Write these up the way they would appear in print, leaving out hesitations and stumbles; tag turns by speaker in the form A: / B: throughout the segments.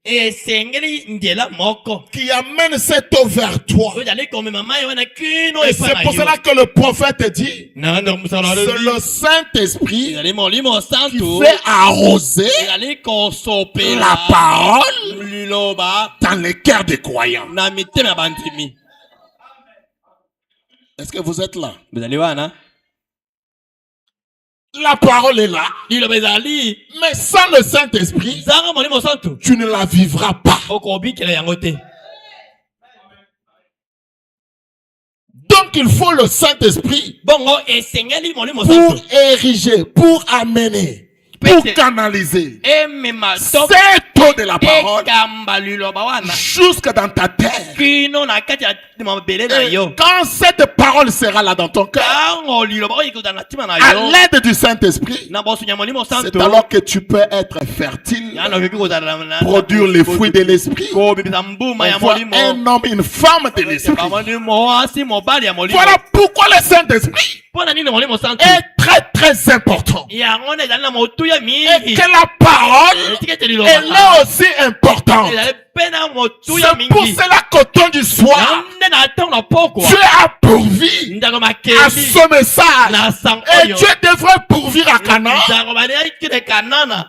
A: qui amène cette eau vers toi. Et c'est pour cela que le prophète dit, c'est le Saint-Esprit qui fait arroser la parole dans les cœurs des croyants. Est-ce que vous êtes là? La parole est là. Mais sans le Saint-Esprit, tu ne la vivras pas. Donc il faut le Saint-Esprit pour ériger, pour amener, pour canaliser cette eau de la parole jusque dans ta terre. Et quand cette parole sera là dans ton cœur, à l'aide du Saint-Esprit, c'est alors que tu peux être fertile, produire les fruits de l'esprit. On voit un homme, une femme de l'esprit. Voilà pourquoi le Saint-Esprit est très très important. Et que la parole, elle est aussi importante. C'est pour cela qu'autant du soir, Dieu a pourvu à ce message. Et Dieu devrait pourvir à Canaan.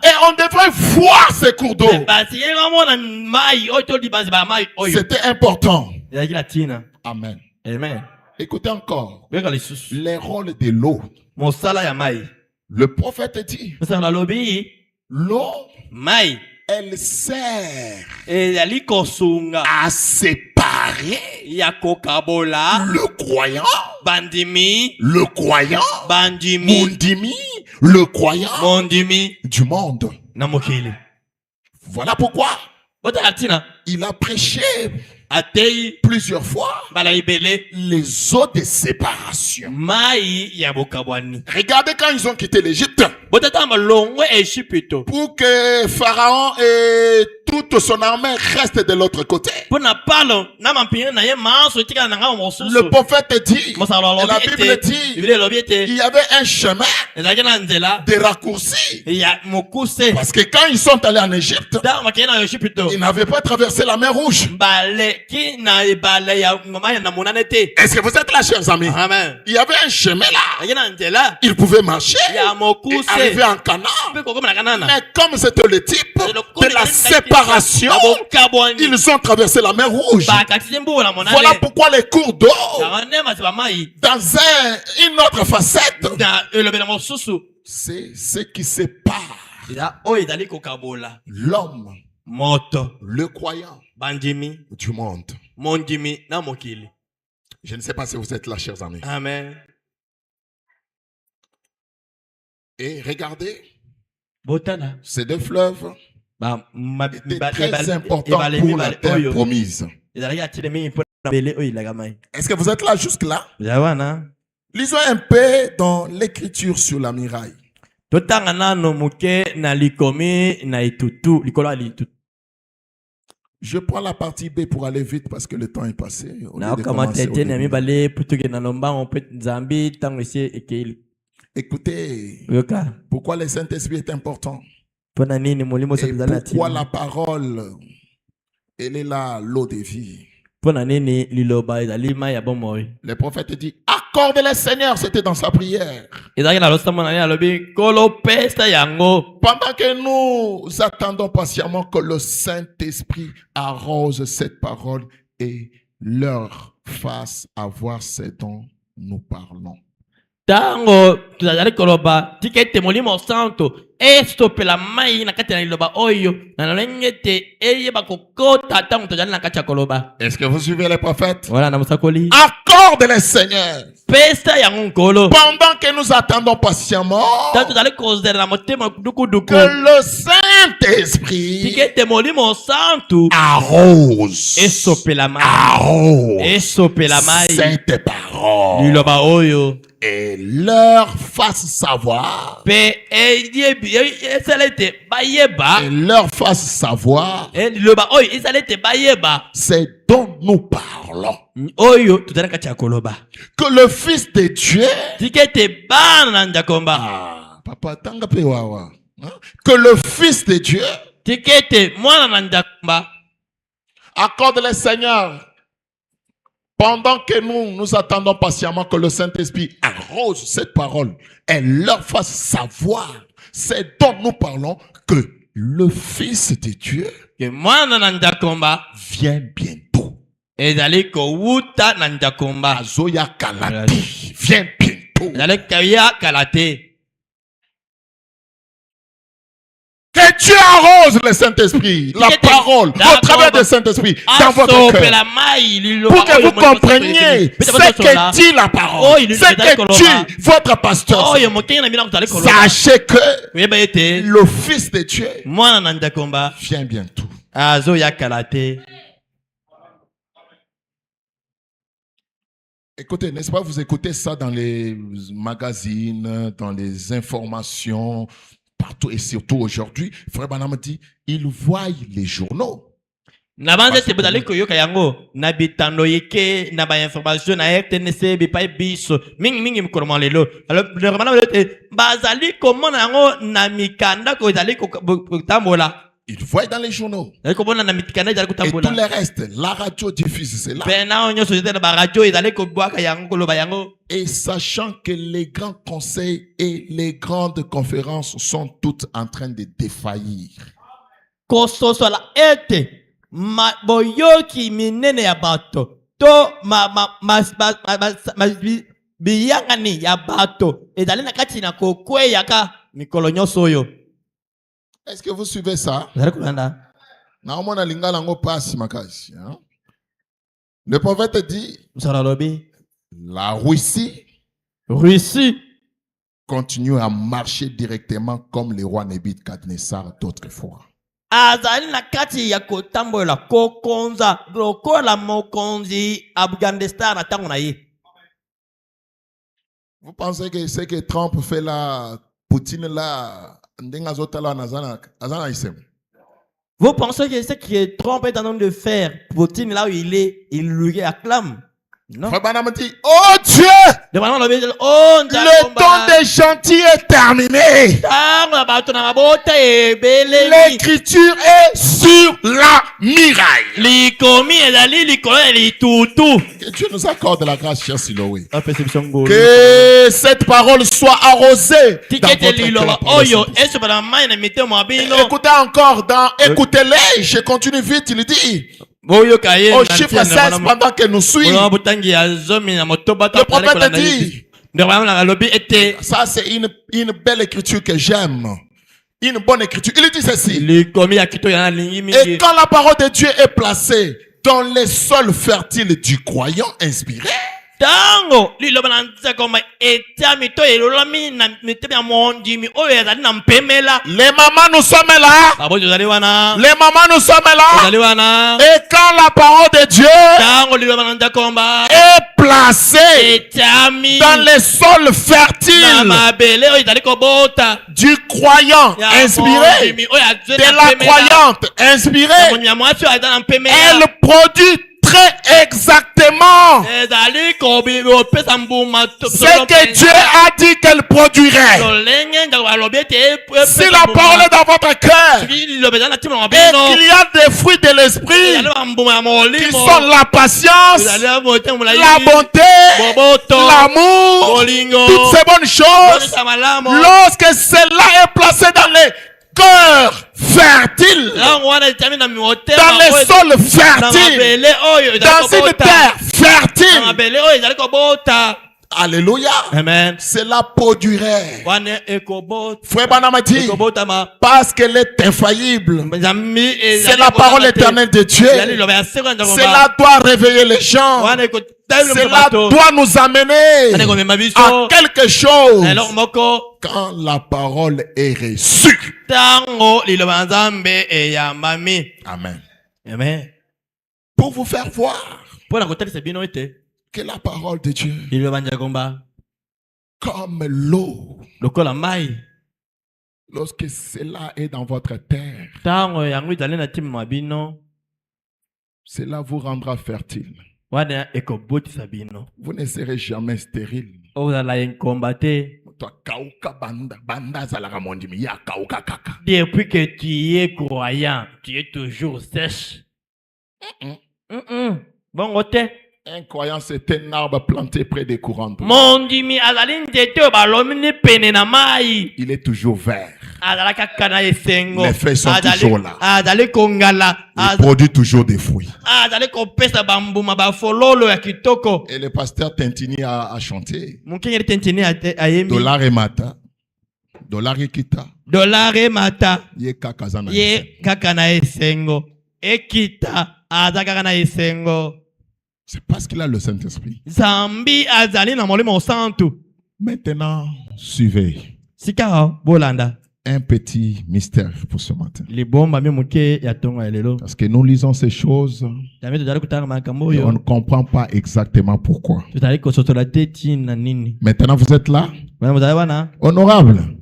A: Et on devrait voir ces cours d'eau. C'était important. Amen.
B: Amen.
A: Écoutez encore. Les rôles de l'eau. Le prophète dit, l'eau, elle sert à séparer le croyant, Mondimi, le croyant du monde. Voilà pourquoi il a prêché plusieurs fois les eaux de séparation. Regardez quand ils ont quitté l'Égypte, pour que Pharaon et toute son armée restent de l'autre côté. Le prophète dit, et la Bible dit, il y avait un chemin de raccourci. Parce que quand ils sont allés en Égypte, ils n'avaient pas traversé la mer Rouge. Est-ce que vous êtes là, chers amis?
B: Amen.
A: Il y avait un chemin là. Ils pouvaient marcher et arriver en Canaan. Mais comme c'était le type de la séparation, ils ont traversé la mer Rouge. Voilà pourquoi les cours d'eau, dans une autre facette, c'est ce qui sépare l'homme, le croyant, du monde. Je ne sais pas si vous êtes là, chers amis.
B: Amen.
A: Et regardez, ces deux fleuves étaient très importants pour la terre promise. Est-ce que vous êtes là jusque-là? Lisons un peu dans l'écriture sur la muraille. Je prends la partie B pour aller vite parce que le temps est passé. Écoutez, pourquoi le Saint-Esprit est important? Et pourquoi la parole, elle est là, l'eau de vie. Le prophète dit, accorde le Seigneur, c'était dans sa prière. Pendant que nous attendons patiemment que le Saint-Esprit arrose cette parole et leur fasse avoir ce dont nous parlons.
B: Tango tuzajali koloba tikete molimo santo estopela mai na kati na liloba oyo na lengete eye bakokota tango tuzajali na kati ya koloba.
A: Est-ce que vous suivez les prophètes?
B: Voilà na musakoli.
A: Accorde le Seigneur.
B: Pesta ya ngolo.
A: Pendant que nous attendons patiemment
B: tango tuzajali kozera na motema dukuduku
A: que le Saint-Esprit
B: tikete molimo santo
A: arrose.
B: Estopela mai.
A: Arrose.
B: Estopela mai.
A: Sainte parole.
B: Liloba oyo.
A: Et leur fasse savoir.
B: Et
A: leur fasse savoir. C'est dont nous parlons. Que le Fils de Dieu. Que le Fils de Dieu Accorde-les, Seigneur. Pendant que nous attendons patiemment que le Saint-Esprit arrose cette parole et leur fasse savoir ce dont nous parlons, que le Fils de Dieu vient bientôt. Azoya Kalate vient bientôt. Que Dieu arrose le Saint-Esprit, la parole, au travers du Saint-Esprit, dans votre cœur. Pour que vous compreniez ce que dit la parole, ce que dit votre pasteur. Sachez que le Fils de Dieu vient bientôt. Écoutez, n'est-ce pas, vous écoutez ça dans les magazines, dans les informations, partout et surtout aujourd'hui. Frère Branham dit, il voit les journaux.
B: Nabanze tebodale koyoka yango na bitando yeke na ba information na RTNC bipai biso mingi mkoroma lelo. Alors le Branham dit bazali komona yango na mikanda ko ezali kotambola.
A: Il voit dans les journaux. Et tout le reste, la radio diffuse cela. Et sachant que les grands conseils et les grandes conférences sont toutes en train de défaillir. Est-ce que vous suivez ça? Le prophète dit, la Russie continue à marcher directement comme les rois Nebuchadnezzar d'autrefois. Vous pensez que ce que Trump fait là, Poutine là,
B: vous pensez que ce que Trump est en train de faire, Poutine là où il est, il lui acclame? Non.
A: Oh Dieu! Le temps des gentils est terminé. L'écriture est sur la muraille. Que Dieu nous accorde la grâce, cher Siloé. Que cette parole soit arrosée dans votre cœur. Écoutez encore, écoutez-les, je continue vite, il dit. Au chiffre 16, pendant que nous suivons, le prophète dit, ça c'est une belle écriture que j'aime, une bonne écriture. Il dit ceci, et quand la parole de Dieu est placée dans les sols fertiles du croyant inspiré, les mamans nous sommes là. Les mamans nous sommes là. Et quand la parole de Dieu est placée dans les sols fertiles du croyant inspiré, de la croyante inspirée, elle produit très exactement ce que Dieu a dit qu'elle produirait. Si la parole est dans votre cœur et qu'il y a des fruits de l'esprit qui sont la patience, la bonté, l'amour, toutes ces bonnes choses, lorsque cela est placé dans les cœurs fertile, dans les sols fertiles, dans une terre fertile. Alléluia. Amen. Cela produirait. Frère Branham dit, parce qu'elle est infaillible, c'est la parole éternelle de Dieu. Cela doit réveiller les gens. Cela doit nous amener à quelque chose quand la parole est reçue. Amen. Amen. Pour vous faire voir que la parole de Dieu, comme l'eau, lorsque cela est dans votre terre, cela vous rendra fertile. Vous ne serez jamais stérile.
B: Depuis que tu es croyant, tu es toujours sèche. Bon, côté.
A: Un croyant, c'est un arbre planté près des courants d'eau. Il est toujours vert. Les feuilles sont toujours là. Il produit toujours des fruits. Et le pasteur Tintini a chanté. Dollar et mata. Dollar et kita.
B: Dollar et mata.
A: Ye kakazana.
B: Ye kakana esengo. Ekita. Azakana esengo.
A: C'est parce qu'il a le Saint-Esprit.
B: Zambi azali na molimo santo.
A: Maintenant, suivez.
B: Sika bolanda.
A: Un petit mystère pour ce matin.
B: Parce
A: que nous lisons ces choses et on ne comprend pas exactement pourquoi. Maintenant, vous êtes là? Honorable,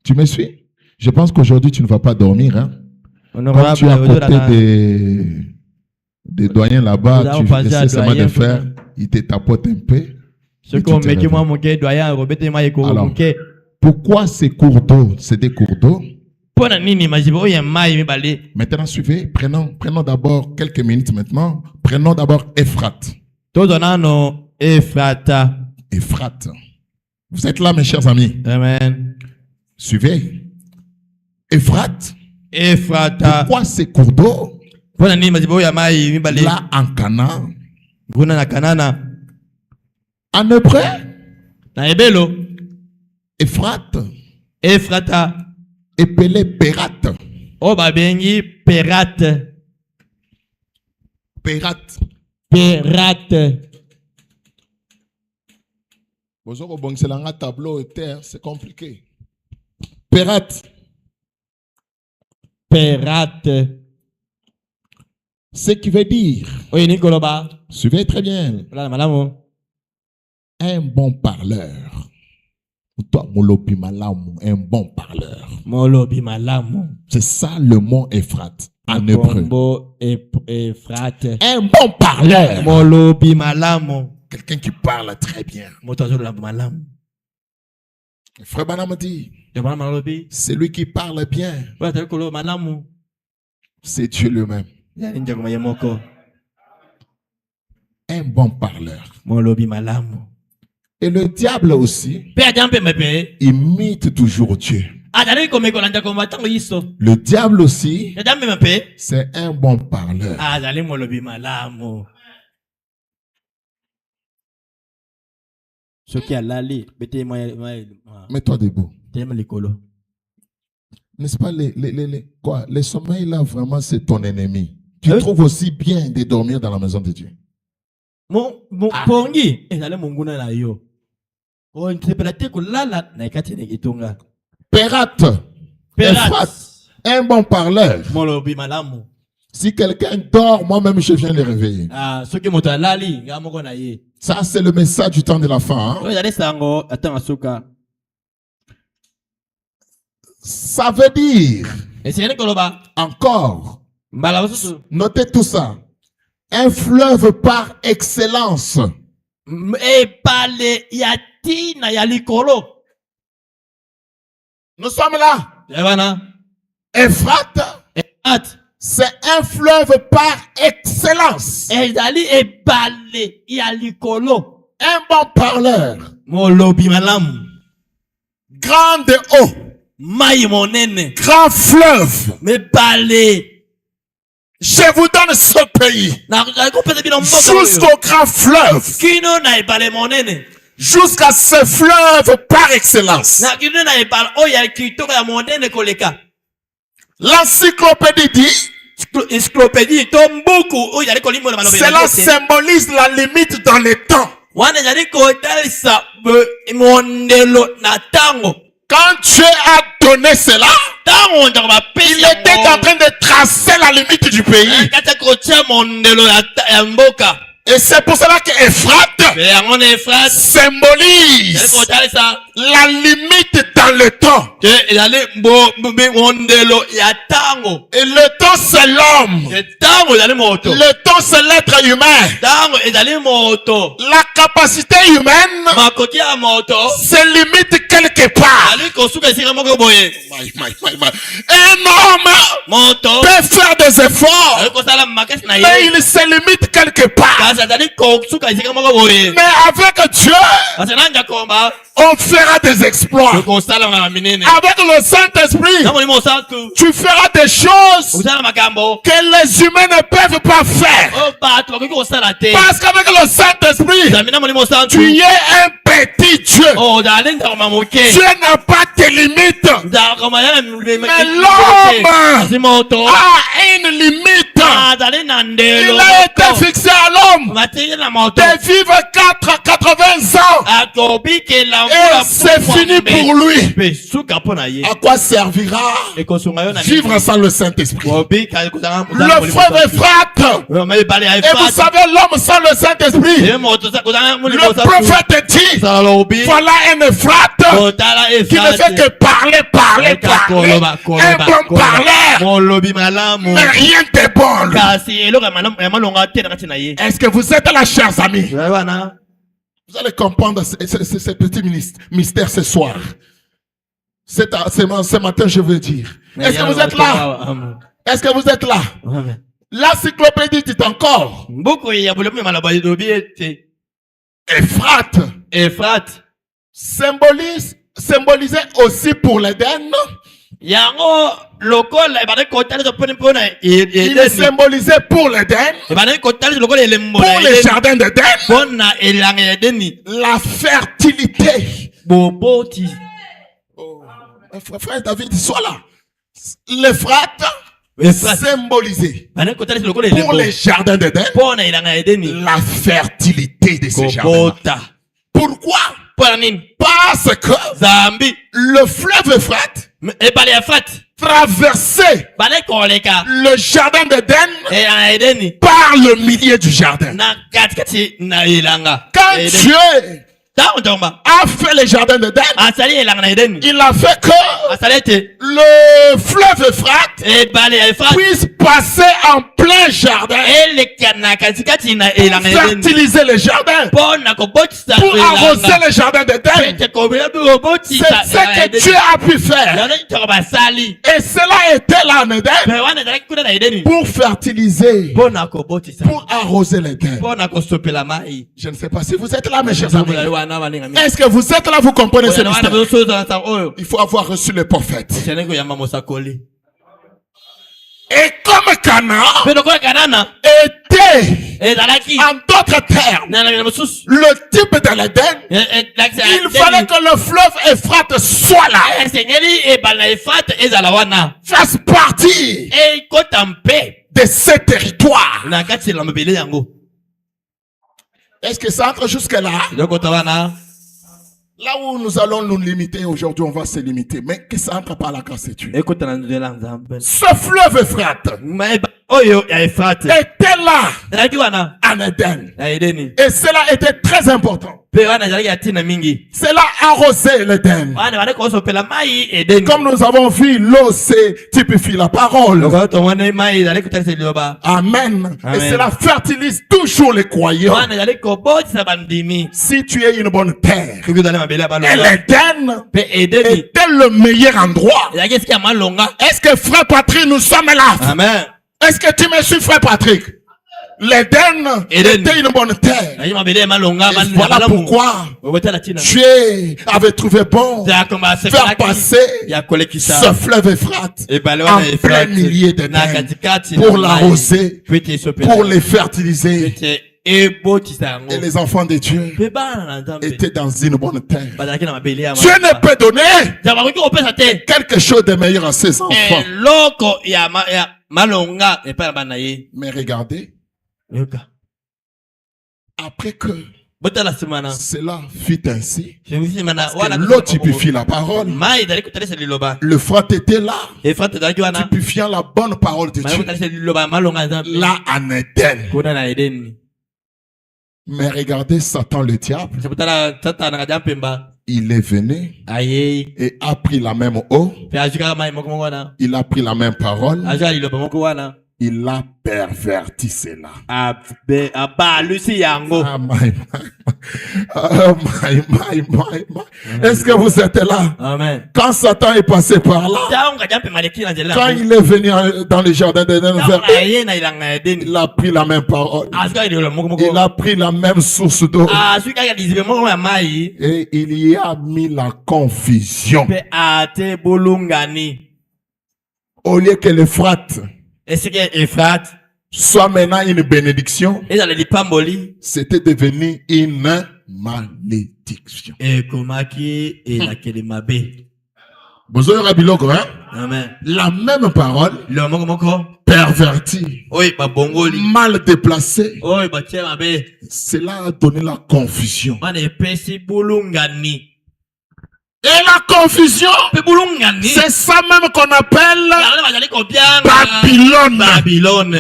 A: tu me suis? Je pense qu'aujourd'hui, tu ne vas pas dormir. Hein? Quand tu es à côté des doyens là-bas, tu essaies seulement de faire, ils te tapotent un peu. Alors, pourquoi ces cours d'eau? C'est des cours d'eau. Maintenant, suivez. Prenons d'abord quelques minutes maintenant. Prenons d'abord Ephrate. Ephrate. Vous êtes là, mes chers amis?
B: Amen.
A: Suivez. Ephrate. Pourquoi ces cours d'eau? Là, en Canaan. En hébreu. Ephrata. Épelé Pérate.
B: Oh, babengi Pérate.
A: Pérate. C'est un tableau et terre, c'est compliqué. Pérate. Ce qui veut dire. Suivez très bien. Un bon parleur. Toi, molobi malamu, un bon parleur. C'est ça le mot Ephrate en hébreu. Un bon parleur. Quelqu'un qui parle très bien. Frère Banam dit, celui qui parle bien, c'est Dieu lui-même. Un bon parleur. Et le diable aussi imite toujours Dieu. Le diable aussi, c'est un bon parleur. Mets-toi debout. N'est-ce pas les sommeils là, vraiment, c'est ton ennemi. Tu trouves aussi bien de dormir dans la maison de Dieu. Pérate. Un bon parleur. Si quelqu'un dort, moi-même je viens le réveiller. Ça c'est le message du temps de la fin. Hein? Ça veut dire encore. Notez tout ça. Un fleuve par excellence. Nous sommes là. Ephrate, c'est un fleuve par excellence. Un bon parleur. Grand de haut. Grand fleuve. Je vous donne ce pays. Jusqu'au grand fleuve. Jusqu'à ce fleuve par excellence. L'encyclopédie dit, cela symbolise la limite dans le temps. Quand Dieu a donné cela, il était en train de tracer la limite du pays. Et c'est pour cela que Ephrate symbolise la limite dans le temps. Et le temps c'est l'homme. Le temps c'est l'être humain. La capacité humaine se limite quelque part. Un homme peut faire des efforts, mais il se limite quelque part. Mais avec Dieu, on fera des exploits. Avec le Saint-Esprit, tu feras des choses que les humains ne peuvent pas faire. Parce qu'avec le Saint-Esprit, tu es un petit Dieu. Dieu n'a pas de limites. Mais l'homme a une limite. Il a été fixé à l'homme de vivre 80 ans. Et c'est fini pour lui. À quoi servira vivre sans le Saint-Esprit? Le frère Euphrate. Et vous savez, l'homme sans le Saint-Esprit, le prophète dit, voilà un Euphrate qui ne fait que parler. Un bon parleur, mais rien de bon. Est-ce que vous êtes là, chers amis? Vous allez comprendre ces petits mystères ce soir. Ce matin, je veux dire. Est-ce que vous êtes là? Est-ce que vous êtes là? L'encyclopédie dit encore. Euphrate symbolisait aussi pour l'Éden. Il est symbolisé pour l'Éden, pour les jardins d'Éden, la fertilité. Frère David, sois là. L'Euphrate symbolisé pour les jardins d'Éden, la fertilité de ces jardins. Pourquoi? Parce que le fleuve Euphrate traversait le jardin d'Éden par le milieu du jardin. Quand Dieu a fait le jardin d'Éden, il a fait que le fleuve Euphrate puisse passer en plein jardin, fertiliser le jardin, pour arroser le jardin d'Éden. C'est ce que Dieu a pu faire. Et cela était là en Éden pour fertiliser, pour arroser l'Éden. Je ne sais pas si vous êtes là, mes chers amis. Est-ce que vous êtes là, vous comprenez ce mystère? Il faut avoir reçu le prophète. Et comme Canaan était, en d'autres termes, le type de l'Éden, il fallait que le fleuve Euphrate soit là, fasse partie de ce territoire. Est-ce que ça entre jusque-là? Là où nous allons nous limiter aujourd'hui, on va se limiter. Mais que ça entre par la constitution. Ce fleuve Euphrate était là en Éden. Et cela était très important. Cela arrosait l'Éden. Comme nous avons vu, l'eau typifie la parole. Amen. Et cela fertilise toujours les croyants. Si tu es une bonne terre, et l'Éden était le meilleur endroit. Est-ce que frère Patrick, nous sommes là?
B: Amen.
A: Est-ce que tu me suis, frère Patrick? L'Éden était une bonne terre. Et voilà pourquoi Dieu avait trouvé bon faire passer ce fleuve Euphrate en plein milieu d'Éden pour l'arroser, pour les fertiliser. Et les enfants de Dieu étaient dans une bonne terre. Dieu ne peut donner quelque chose de meilleur à ses enfants. Mais regardez, après que cela fut ainsi, l'eau typifie la parole. Le frère était là, typifiant la bonne parole de Dieu. Là en Éden. Mais regardez Satan le diable. il est venu et a pris la même eau. Il a pris la même parole. Il a perverti cela. Est-ce que vous êtes là? Amen. Quand Satan est passé par là, quand il est venu dans le jardin d'Éden, il a pris la même parole. Il a pris la même source d'eau. Et il y a mis la confusion. Au lieu que l'Euphrate soit maintenant une bénédiction, c'était devenu une malédiction. La même parole pervertie, mal déplacée, cela a donné la confusion. Et la confusion, c'est ça même qu'on appelle Babylone.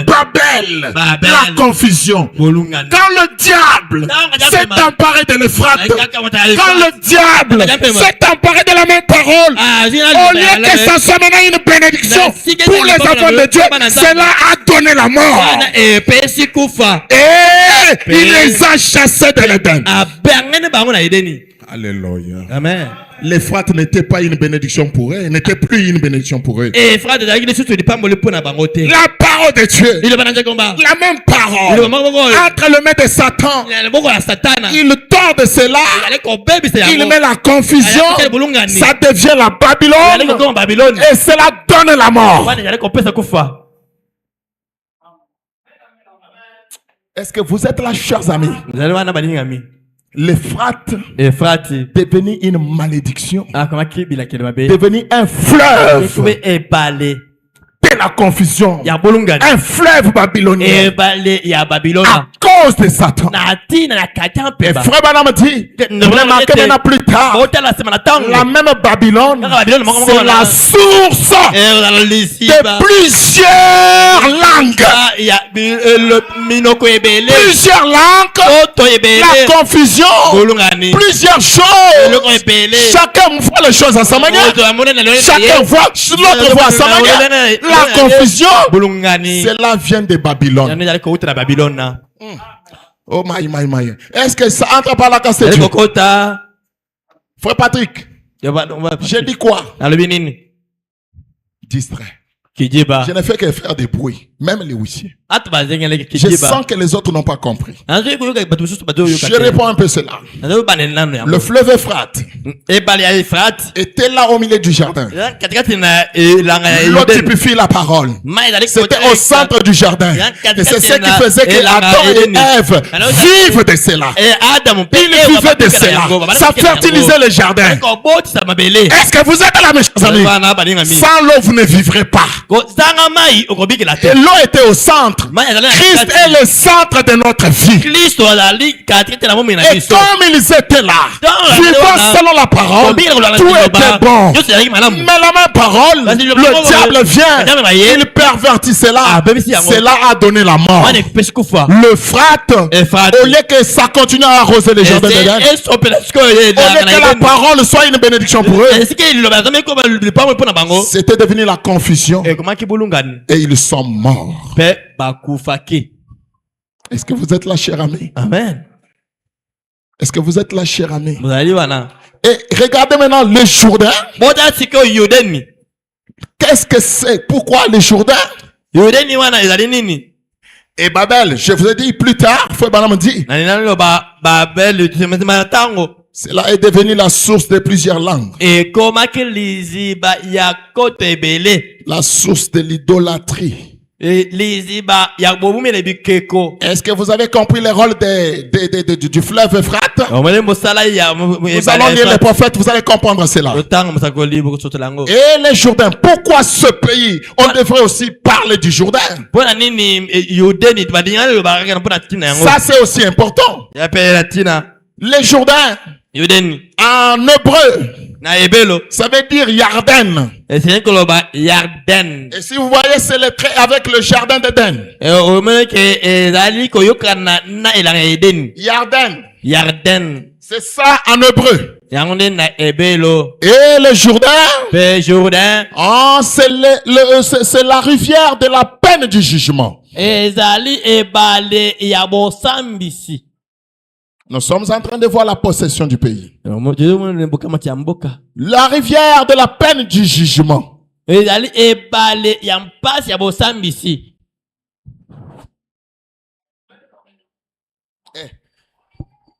A: Babel. La confusion. Quand le diable s'est emparé de l'Euphrate, quand le diable s'est emparé de la même parole, au lieu que ça soit maintenant une bénédiction pour les enfants de Dieu, cela a donné la mort. Et il les a chassés de l'Éden. Alléluia. Amen. L'Euphrate n'était pas une bénédiction pour eux, n'était plus une bénédiction pour eux. La parole de Dieu, la même parole, entre les mains de Satan, il tord de cela, il met la confusion, ça devient la Babylone, et cela donne la mort. Est-ce que vous êtes là, chers amis? L'Euphrate devenu une malédiction, devenu un fleuve de la confusion, un fleuve babylonien à cause de Satan. Et frère Branham dit, remarquez maintenant plus tard, la même Babylone, c'est la source de plusieurs langues. Plusieurs langues, la confusion, plusieurs choses. Chacun voit les choses à sa manière. Chacun voit l'autre voit à sa manière. La confusion, cela vient de Babylone. Oh my. Est-ce que ça entre par la casse de Dieu? Frère Patrick, j'ai dit quoi? Distrait. Je ne fais que faire des bruits, même les huissiers. Je sens que les autres n'ont pas compris. Je réponds un peu cela. Le fleuve Euphrate était là au milieu du jardin. L'eau typifie la parole. C'était au centre du jardin. Et c'est ce qui faisait que Adam et Ève vivent de cela. Ils vivaient de cela. Ça fertilisait le jardin. Est-ce que vous êtes là, mes chers amis? Sans l'eau, vous ne vivrez pas. Et l'eau était au centre. Christ est le centre de notre vie. Et comme ils étaient là, vivant selon la parole, tout était bon. Mais la même parole, le diable vient, il pervertit cela. Cela a donné la mort. L'Euphrate, au lieu que ça continue à arroser les jardins d'Éden, au lieu que la parole soit une bénédiction pour eux, c'était devenu la confusion. Et ils sont morts. Est-ce que vous êtes là, cher ami? Amen. Est-ce que vous êtes là, cher ami? Et regardez maintenant le Jourdain. Qu'est-ce que c'est? Pourquoi le Jourdain? Et Babel, je vous ai dit plus tard, frère Branham dit, cela est devenu la source de plusieurs langues. La source de l'idolâtrie. Est-ce que vous avez compris le rôle du fleuve Euphrate? Nous allons lire les prophètes, vous allez comprendre cela. Et les Jourdains, pourquoi ce pays? On devrait aussi parler du Jourdain. Ça c'est aussi important. Les Jourdains, en hébreu, ça veut dire Yarden. Et si vous voyez, c'est le trait avec le jardin d'Éden. Yarden. C'est ça en hébreu.
B: Et le
A: Jourdain, c'est la rivière de la peine du jugement. Nous sommes en train de voir la possession du pays. La rivière de la peine du jugement.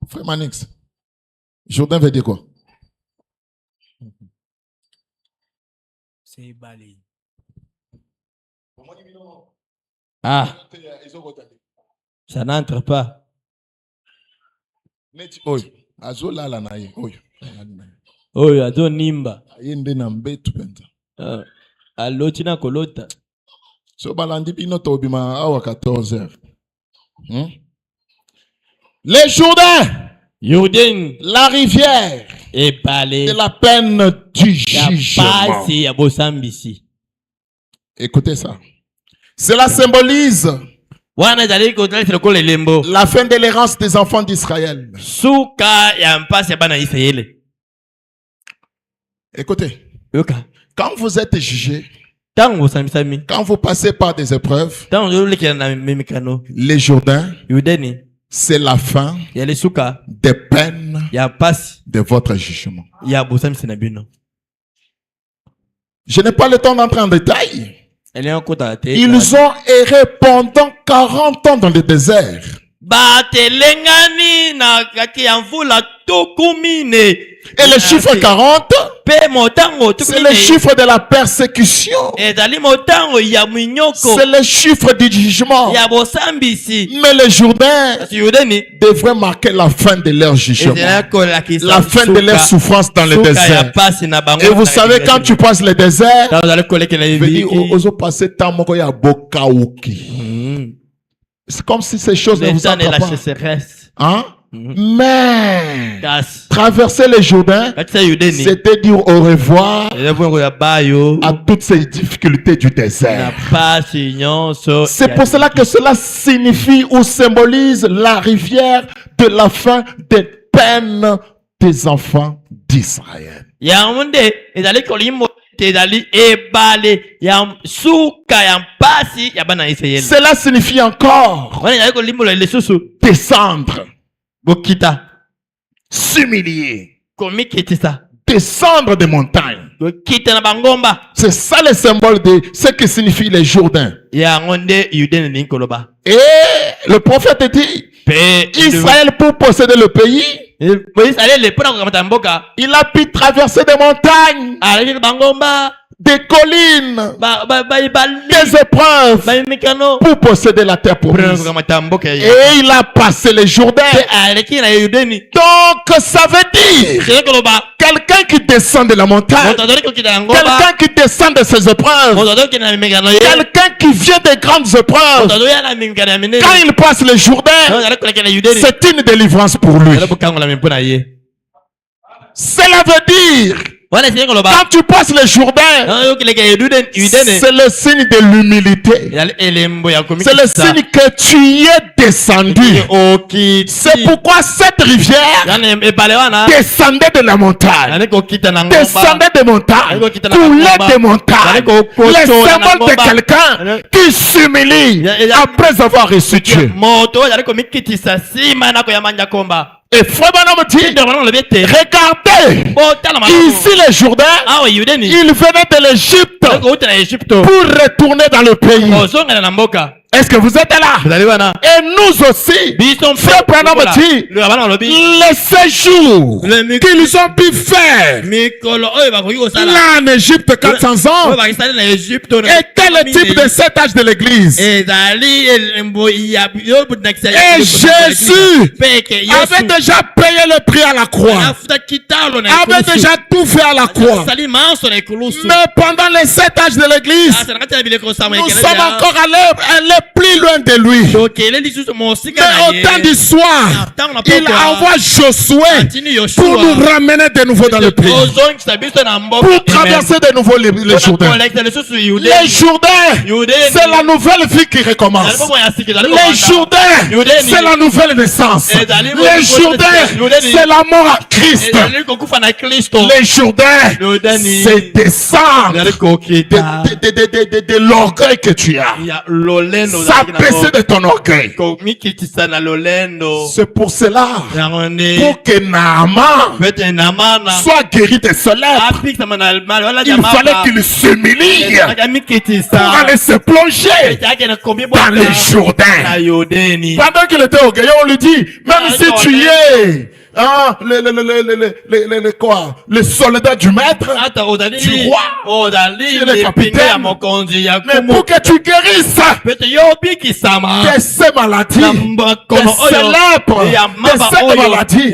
A: Frère Manix, Jourdain veut dire quoi?
B: C'est balé. Ah, ça n'entre pas.
A: Oui, azo la na ye.
B: Oui, azo nimba.
A: Yende na mbetu penza.
B: Aloti na kolota.
A: So balandi bino tobima awa 14h. Les Jourdains, la rivière de la peine du jugement. Écoutez ça. Cela symbolise la fin de l'errance des enfants d'Israël. Écoutez. Quand vous êtes jugé, quand vous passez par des épreuves, les Jourdains, c'est la fin des peines de votre jugement. Je n'ai pas le temps d'entrer en détail. Ils ont erré pendant 40 ans dans le désert. Et le chiffre 40, c'est le chiffre de la persécution. C'est le chiffre du jugement. Mais les Jourdains devraient marquer la fin de leur jugement. La fin de leur souffrance dans le désert. Et vous savez, quand tu passes le désert, c'est comme si ces choses ne vous entrent pas. Hein? Mais traverser les Jourdains, c'était dire au revoir à toutes ces difficultés du désert. C'est pour cela que cela signifie ou symbolise la rivière de la fin des peines des enfants d'Israël. Cela signifie encore descendre, s'humilier, descendre des montagnes. C'est ça le symbole de ce que signifie les Jourdains. Et le prophète dit, Israël, pour posséder le pays, il a pu traverser des montagnes, des collines, des épreuves pour posséder la terre promise. Et il a passé les Jourdains. Donc ça veut dire quelqu'un qui descend de la montagne, quelqu'un qui descend de ses épreuves, quelqu'un qui vient des grandes épreuves, quand il passe les Jourdains, c'est une délivrance pour lui. Cela veut dire, quand tu passes les Jourdains, c'est le signe de l'humilité. C'est le signe que tu y es descendu. C'est pourquoi cette rivière descendait de la montagne, descendait des montagnes, coulait des montagnes. Le symbole de quelqu'un qui s'humilie après avoir reçu Dieu. Et frère Branham dit, regardez, ici les Jourdains, ils venaient de l'Égypte pour retourner dans le pays. Est-ce que vous êtes là? Et nous aussi, frère Branham dit, les séjours qu'ils ont pu faire là en Égypte 400 ans était le type de cet âge de l'église. Et Jésus avait déjà payé le prix à la croix, avait déjà tout fait à la croix. Mais pendant les 7 âges de l'église, nous sommes encore à l'œuvre plus loin de lui. Mais au temps du soir, il envoie Josué pour nous ramener de nouveau dans le pays. Pour traverser de nouveau les Jourdains. Les Jourdains, c'est la nouvelle vie qui recommence. Les Jourdains, c'est la nouvelle naissance. Les Jourdains, c'est la mort à Christ. Les Jourdains, c'est descendre de l'orgueil que tu as. S'abaisser de ton orgueil. C'est pour cela, pour que Naaman soit guéri de ce lèpre, il fallait qu'il s'humilie pour aller se plonger dans les Jourdains. Pendant qu'il était orgueilleux, on lui dit, même si tu es le soldat du maître, du roi, le capitaine, mais pour que tu guérisses de ces maladies, de ces lèpres, de cette maladie,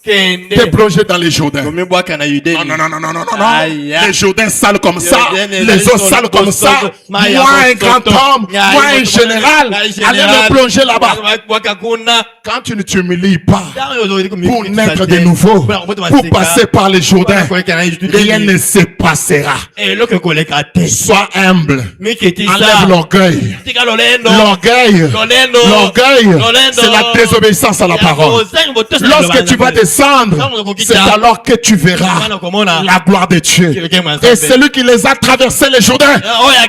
A: va te plonger dans les Jourdains. Non. Les Jourdains sales comme ça, les eaux sales comme ça. Moi, un grand homme, moi, un général, allez me plonger là-bas. Quand tu ne t'humilies pas pour naître de nouveau, pour passer par les Jourdains, rien ne se passera. Sois humble. Enlève l'orgueil. L'orgueil, c'est la désobéissance à la parole. Lorsque tu vas descendre, c'est alors que tu verras la gloire de Dieu. Et celui qui les a traversés, les Jourdains,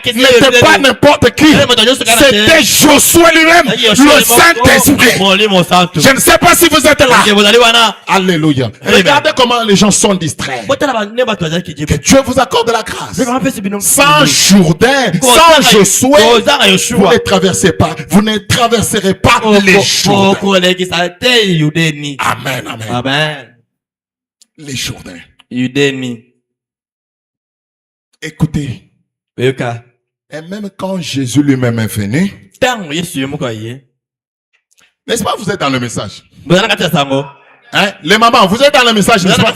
A: n'était pas n'importe qui. C'était Josué lui-même, le Saint-Esprit. Je ne sais pas si vous êtes là. Alléluia. Regardez comment les gens sont distraits. Que Dieu vous accorde la grâce. Sans Jourdain, sans Josué, vous ne traversez pas. Vous ne traverserez pas les Jourdains. Amen, amen. Les Jourdains. Écoutez. Et même quand Jésus lui-même est venu, n'est-ce pas, vous êtes dans le message? Hein? Les mamans, vous êtes dans le message, n'est-ce pas?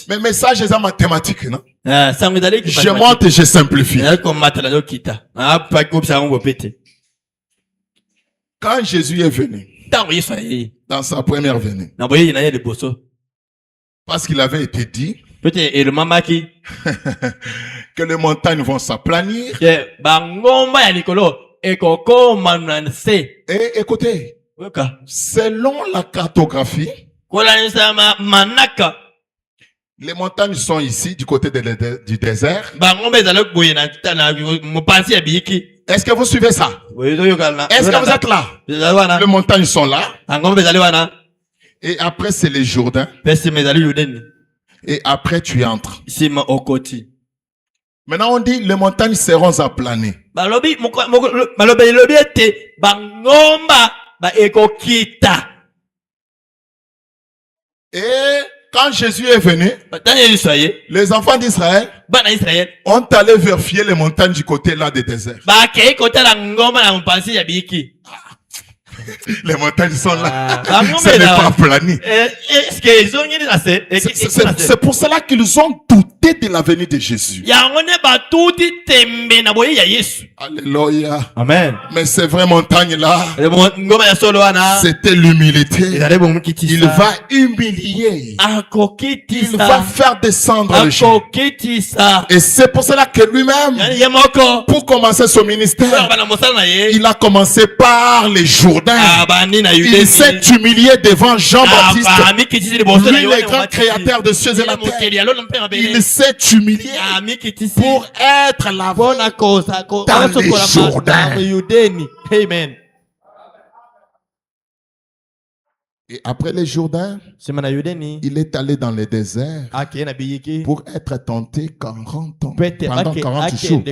A: Mais le message est en mathématiques, non? Je monte et je simplifie. Quand Jésus est venu, dans sa première venue, parce qu'il avait été dit que les montagnes vont s'aplanir. Et écoutez, selon la cartographie, les montagnes sont ici, du côté du désert. Est-ce que vous suivez ça? Est-ce que vous êtes là? Les montagnes sont là. Et après, c'est les Jourdains. Et après, tu entres. Maintenant, on dit, les montagnes seront aplanées. Et quand Jésus est venu, les enfants d'Israël ont allé vérifier les montagnes du côté là des déserts. Les montagnes sont là. Ce n'est pas aplani. C'est pour cela qu'ils ont douté de la venue de Jésus. Alléluia. Amen. Mais ces vraies montagnes là, c'était l'humilité. Il va humilier. Il va faire descendre les gens. Et c'est pour cela que lui-même, pour commencer son ministère, il a commencé par les Jourdains. Il s'est humilié devant Jean-Baptiste, lui le grand créateur de cieux et la terre. Il s'est humilié pour être la voix dans les Jourdains. Amen. Et après les Jourdains, il est allé dans le désert pour être tenté 40 ans. Pendant 40 jours.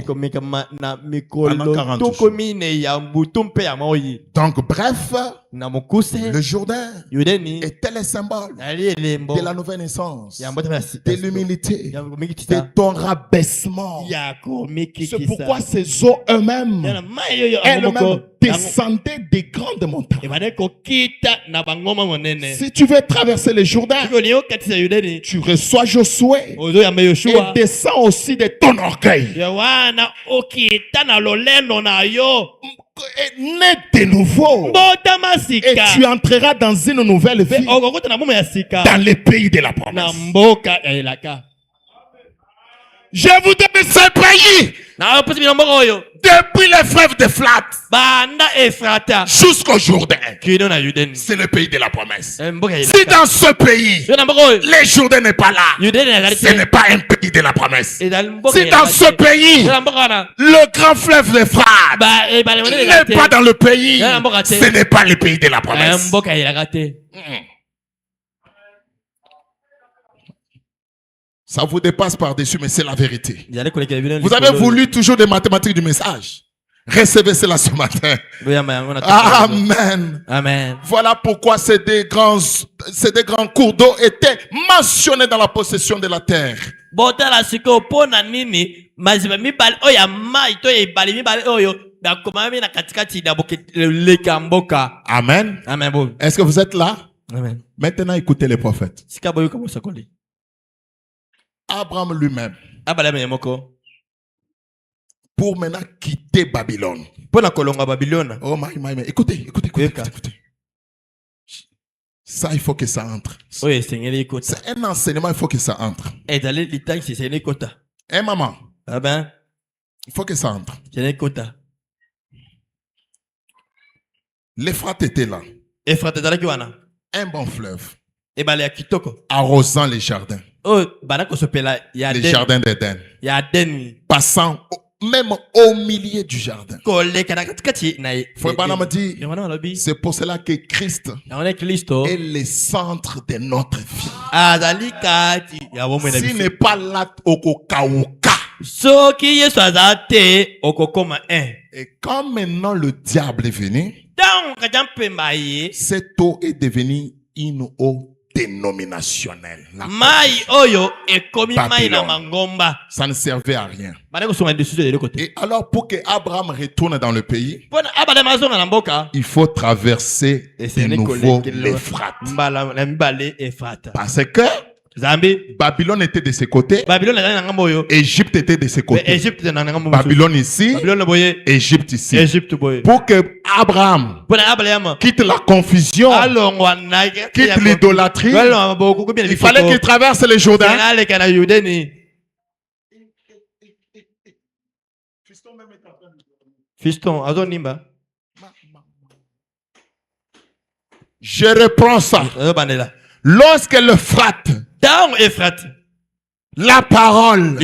A: Donc bref, le Jourdain était le symbole de la nouvelle naissance, de l'humilité, de ton rabaissement. C'est pourquoi ces eaux elles-mêmes descendaient des grandes montagnes. Si tu veux traverser le Jourdain, tu reçois Josué et descends aussi de ton orgueil. Né de nouveau, et tu entreras dans une nouvelle vie, dans le pays de la promesse. Je vous donne ce pays depuis les fleuves de Flat jusqu'au Jourdain. C'est le pays de la promesse. Si dans ce pays les Jourdain n'est pas là, ce n'est pas un pays de la promesse. Si dans ce pays le grand fleuve de Frat n'est pas dans le pays, ce n'est pas le pays de la promesse. Ça vous dépasse par-dessus, mais c'est la vérité. Vous avez voulu toujours des mathématiques du message. Recevez cela ce matin. Amen.
B: Amen.
A: Voilà pourquoi ces deux grands cours d'eau étaient mentionnés dans la possession de la terre. Amen.
B: Amen.
A: Est-ce que vous êtes là?
B: Amen.
A: Maintenant, écoutez les prophètes. Abraham lui-même, pour maintenant quitter Babylone. Oh my. Écoutez. Ça, il faut que ça entre. C'est un enseignement, il faut que ça entre. Maman, il faut que ça entre. L'Euphrate était là. Un bon fleuve. Arrosant les jardins. Les jardins d'Éden. Passant même au milieu du jardin. Frère Branham dit, c'est pour cela que Christ est le centre de notre vie. S'il n'est pas là, au kokauka. Et quand maintenant le diable est venu, cette eau est devenue une eau dénominationnelle. Ça ne servait à rien. Et alors, pour que Abraham retourne dans le pays, il faut traverser de nouveau l'Euphrate. Parce que Babylone était de ce côté, Égypte était de ce côté. Babylone ici, Égypte ici. Pour que Abraham quitte la confusion, quitte l'idolâtrie, il fallait qu'il traverse le Jourdain. Je reprends ça. Lorsque l'Euphrate, la parole,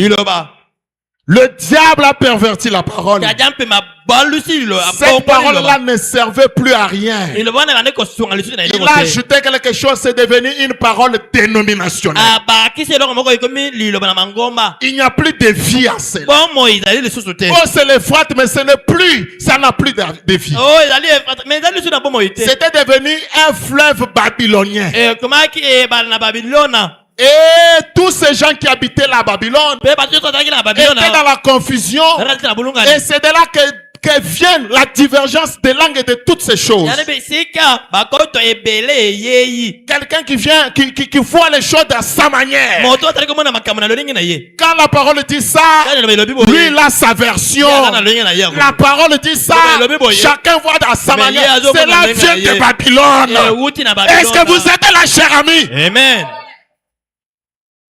A: le diable a perverti la parole. Cette parole-là ne servait plus à rien. Il a ajouté quelque chose, c'est devenu une parole dénominationnelle. Il n'y a plus de vie à cela. Oh, c'est l'Euphrate, mais ce n'est plus, ça n'a plus de vie. C'était devenu un fleuve babylonien. Et tous ces gens qui habitaient la Babylone étaient dans la confusion. Et c'est de là que vient la divergence des langues et de toutes ces choses. Quelqu'un qui vient, qui voit les choses à sa manière. Quand la parole dit ça, lui il a sa version. La parole dit ça, chacun voit à sa manière. Cela vient de Babylone. Est-ce que vous êtes là, cher ami?
B: Amen.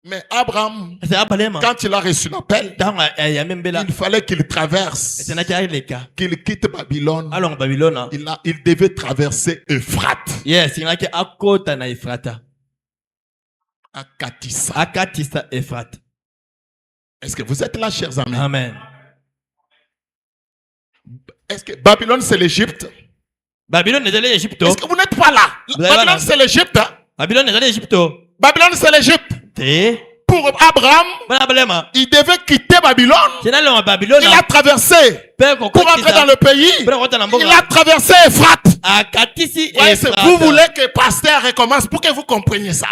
A: Mais Abraham, quand il a reçu l'appel, il fallait qu'il traverse, qu'il quitte Babylone. Il devait traverser Euphrate.
B: Akatissa Euphrate.
A: Est-ce que vous êtes là, chers amis?
B: Amen.
A: Est-ce que Babylone c'est l'Égypte? Est-ce que vous n'êtes pas là? Babylone c'est l'Égypte.
B: Babylone
A: c'est l'Égypte. Pour Abraham, il devait quitter Babylone. Il a traversé pour entrer dans le pays. Il a traversé Euphrate. Vous voulez que pasteur recommence pour que vous compreniez ça.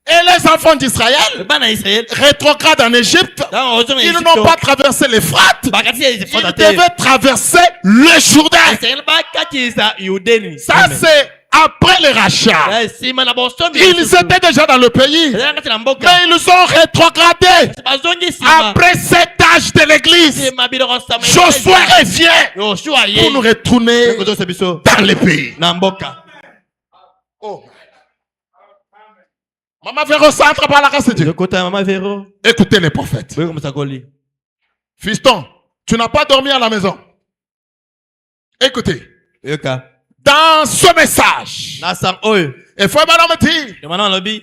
A: Et les enfants d'Israël, rétrogrades en Égypte, ils n'ont pas traversé l'Euphrate, ils devaient traverser le Jourdain. Ça, c'est après les rachats. Ils étaient déjà dans le pays, mais ils ont rétrogradé. Après cet âge de l'église, Josué revient pour nous retourner dans les pays. Oh. Maman Véro, ça entre par la grâce de Dieu. Écoutez les prophètes. Fiston, tu n'as pas dormi à la maison. Écoutez. Dans ce message, et frère Madame dit,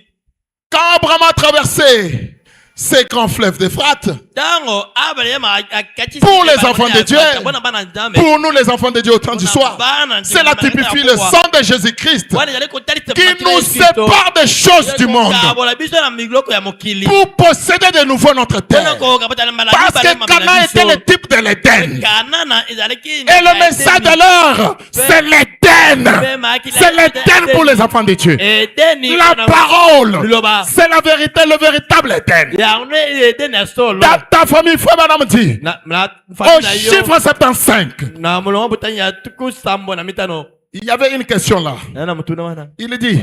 A: quand Abraham a traversé ces grands fleuves d'Euphrate, pour les enfants de Dieu, pour nous les enfants de Dieu au temps du soir, cela typifie le sang de Jésus-Christ qui nous sépare des choses du monde pour posséder de nouveau notre terre. Parce que Canaan était le type de l'Éden. Et le message de l'heure, c'est l'Éden. C'est l'Éden pour les enfants de Dieu. La parole, c'est la vérité, le véritable Éden. Dans ta famille, frère Madame dit, au chiffre 75, il y avait une question là. Il dit,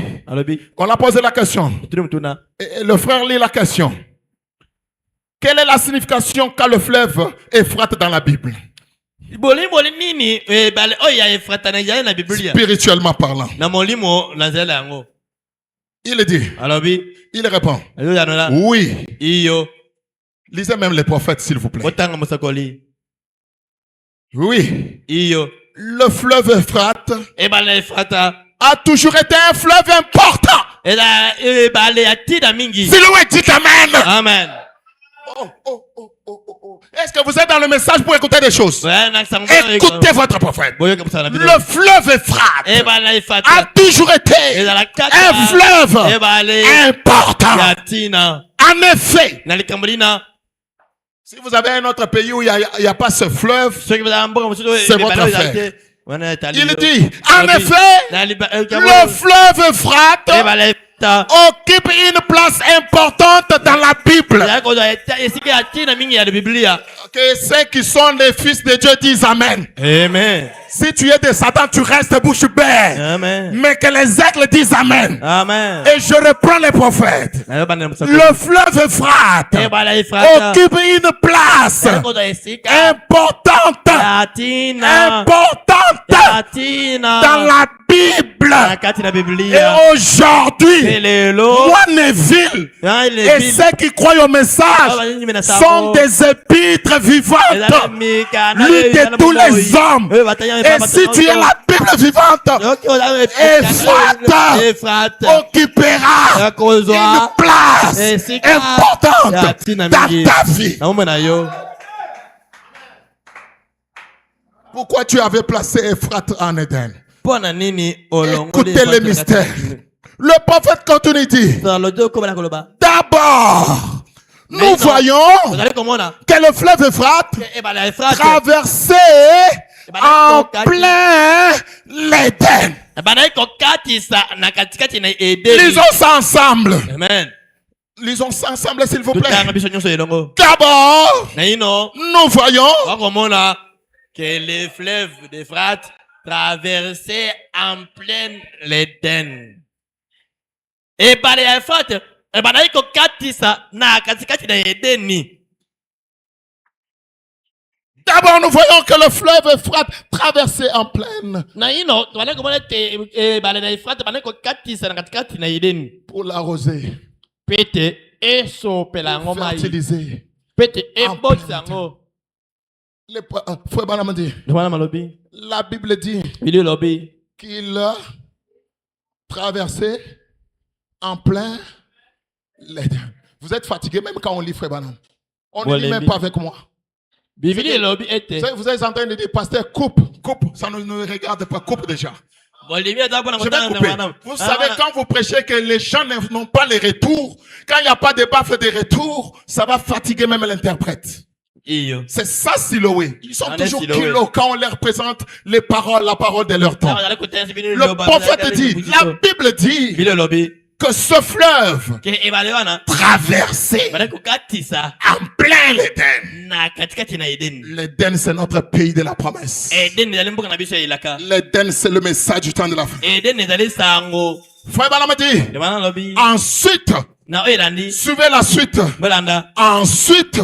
A: on a posé la question. Et le frère lit la question. Quelle est la signification qu'a le fleuve Euphrate dans la Bible? Spirituellement parlant. Il dit, il répond, oui. Lisez même les prophètes, s'il vous plaît. Oui. Le fleuve Euphrate a toujours été un fleuve important. Si le dit Amen.
B: Amen.
A: Est-ce que vous êtes dans le message pour écouter des choses? Écoutez votre prophète. Le fleuve Euphrate a toujours été un fleuve important. En effet, si vous avez un autre pays où il n'y a pas ce fleuve, c'est votre affaire. Il dit, en effet, le fleuve Euphrate occupe une place importante dans la Bible. Que ceux qui sont les fils de Dieu disent Amen.
B: Amen.
A: Si tu es de Satan, tu restes bouche bée.
B: Amen.
A: Mais que les aigles disent Amen.
B: Amen.
A: Et je reprends les prophètes. Le fleuve Euphrate occupe une place importante dans la Bible. Et aujourd'hui, moi, Neville, et ceux qui croient au message sont des épîtres vivantes, lues de tous les hommes. Et si tu es la Bible vivante, Euphrate occupera une place importante dans ta vie. Pourquoi tu avais placé Euphrate en Éden? Écoutez le mystère. Le prophète continue dit, d'abord, nous voyons que le fleuve Euphrate traversait en plein l'Éden. Lisons ça ensemble.
B: Amen.
A: Lisons ça ensemble, s'il vous plaît. D'abord, nous voyons
B: que les fleuves d'Euphrate traversaient en plein l'Éden. Et par les Euphrate,
A: d'abord, nous voyons que le fleuve Euphrate traversait en pleine pour l'arroser, pour fertiliser. Frère Banam dit, la Bible dit qu'il traversait en plein l'Éden. Vous êtes fatigué même quand on lit Frère Banam. On ne lit même pas avec moi. Vous êtes en train de dire, pasteur, coupe, ça ne nous regarde pas, coupe déjà. Je vais couper. Vous savez, quand vous prêchez que les gens n'ont pas les retours, quand il n'y a pas de baffle de retour, ça va fatiguer même l'interprète. C'est ça, Siloé. Ils sont toujours kilos quand on leur présente la parole de leur temps. Le prophète dit, la Bible dit que ce fleuve traversé en plein l'Éden. L'Éden, c'est notre pays de la promesse. L'Éden, c'est le message du temps de la fin. Frère Balamati, ensuite, suivez la suite. Ensuite,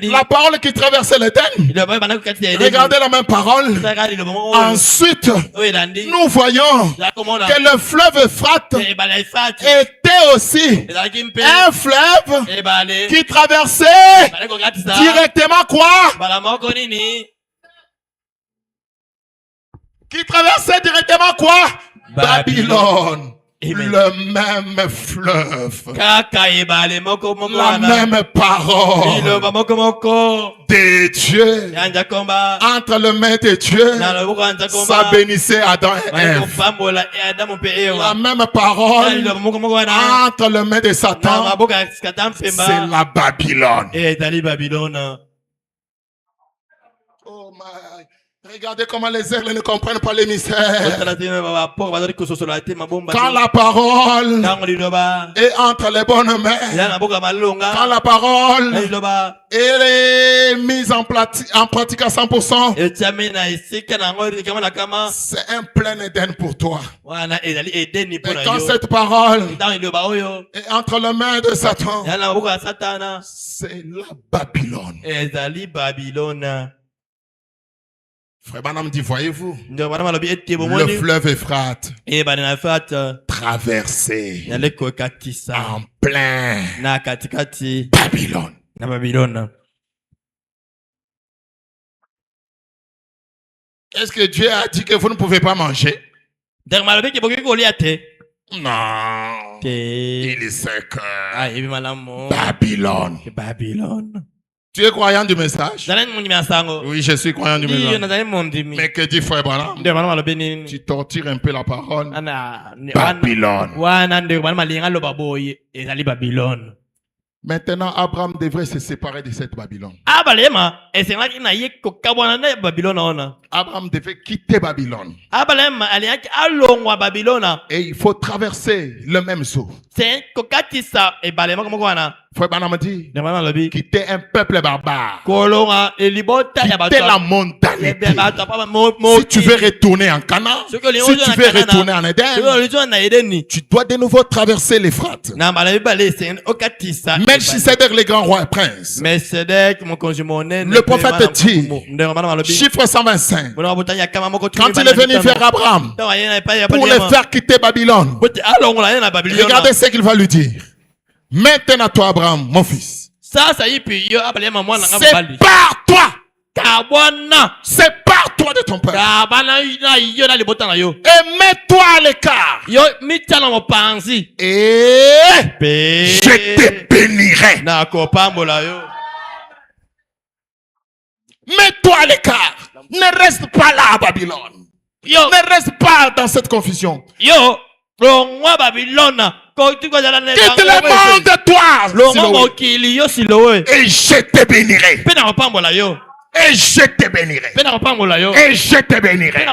A: la parole qui traversait l'Éden. Regardez la même parole. Ensuite, nous voyons que le fleuve Euphrate était aussi un fleuve qui traversait directement quoi? Qui traversait directement quoi? Babylone. Le même fleuve. La même parole de Dieu. Entre les mains de Dieu, ça bénissait Adam et Ève. La même parole entre les mains de Satan, c'est la Babylone. Oh my. Regardez comment les airs ne comprennent pas les mystères. Quand la parole est entre les bonnes mains, quand la parole est mise en pratique à 100%, c'est un plein Éden pour toi. Et quand cette parole est entre les mains de Satan, c'est la Babylone. Frère Branham dit, voyez-vous, le fleuve Euphrate traversé en plein Babylone. Est-ce que Dieu a dit que vous ne pouvez pas manger? Non. Il sait que Babylone. Tu es croyant du message? Oui, je suis croyant du message. Mais que dit Frère Branham? Tu tortures un peu la parole. Babylone. Maintenant, Abraham devrait se séparer de cette Babylone. Abraham devait quitter Babylone. Et il faut traverser le même saut. Frère Branham dit, quitter un peuple barbare. Quitter la mondanité. Si tu veux retourner en Canaan, si tu veux retourner en Éden, tu dois de nouveau traverser l'Euphrate. Melchisedec, le grand roi et prince. Le prophète dit, chiffre 125. Quand il est venu vers Abraham, pour le faire quitter Babylone, regardez ce qu'il va lui dire. Maintenant, toi, Abraham, mon fils, c'est par toi. C'est par toi de ton peuple. Et mets-toi à l'écart. Et je te bénirai. Mets-toi à l'écart. Ne reste pas là à Babylone. Ne reste pas dans cette confusion. Quitte le monde de toi. Et je te bénirai. Et je te bénirai. Et je te bénirai.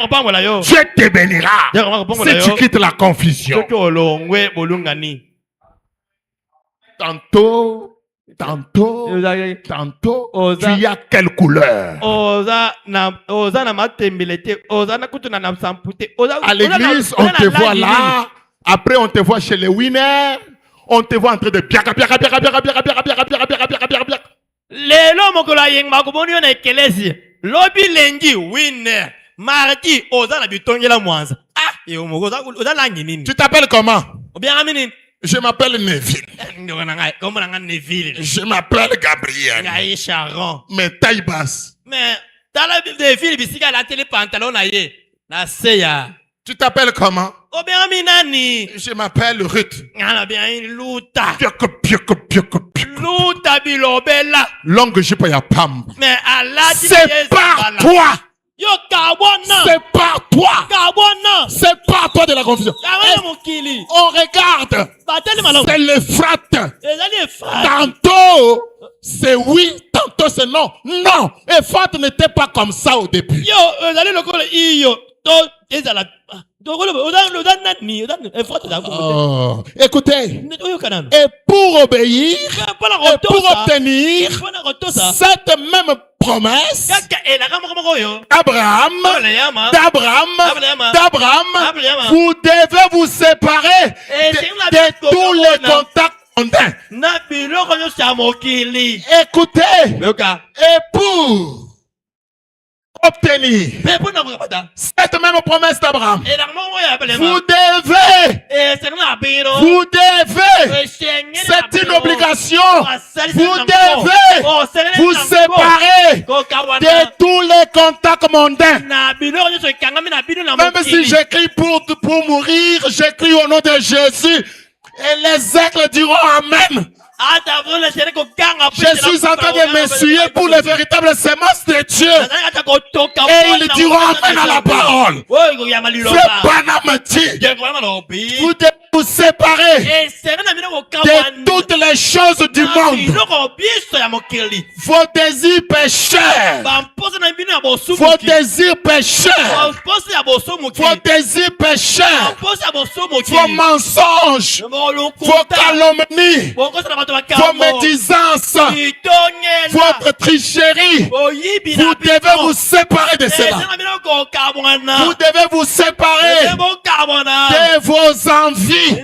A: Je te bénira. Si tu quittes la confusion. Tantôt, tu y as quelle couleur? À l'église, on te voit là. Après, on te voit chez les winners. On te voit en train de
B: Lelo mokola yeng makoboni na ekelesi. Lobi lengi winner. Mardi ozana bitongela mwanza. Ah, yo mokoza ozana nini?
A: Tu t'appelles comment?
B: Obien amini.
A: Je m'appelle Neville. Je m'appelle Gabriel. Mais taille basse.
B: Mais tala Neville bisika la télé pantalon na ye. Na seya.
A: Tu t'appelles comment?
B: Je
A: m'appelle Ruth.
B: Luta bilobela.
A: Longue jupe ya pam.
B: Mais Allah
A: c'est par toi. C'est par toi. C'est par toi de la confusion. On regarde. C'est l'Euphrate. Tantôt c'est oui, tantôt c'est non. Non, Euphrate n'était pas comme ça au début. Écoutez, et pour obéir, et pour obtenir cette même promesse d'Abraham, vous devez vous séparer de tous les contacts mondains. Écoutez, et pour obtenir cette même promesse d'Abraham, vous devez, c'est une obligation, vous devez vous séparer de tous les contacts mondains. Même si j'écris pour mourir, j'écris au nom de Jésus et les aigles diront Amen. Je suis en train de m'essuyer pour les véritables semences de Dieu. Et ils diront Amen à la parole. Frère Branham dit, vous devez vous séparer de toutes les choses du monde. Vos désirs pécheurs. Vos désirs pécheurs. Vos désirs pécheurs. Vos mensonges. Vos calomnies. Vos médisances, votre tricherie, vous devez vous séparer de cela. Vous devez vous séparer de vos envies,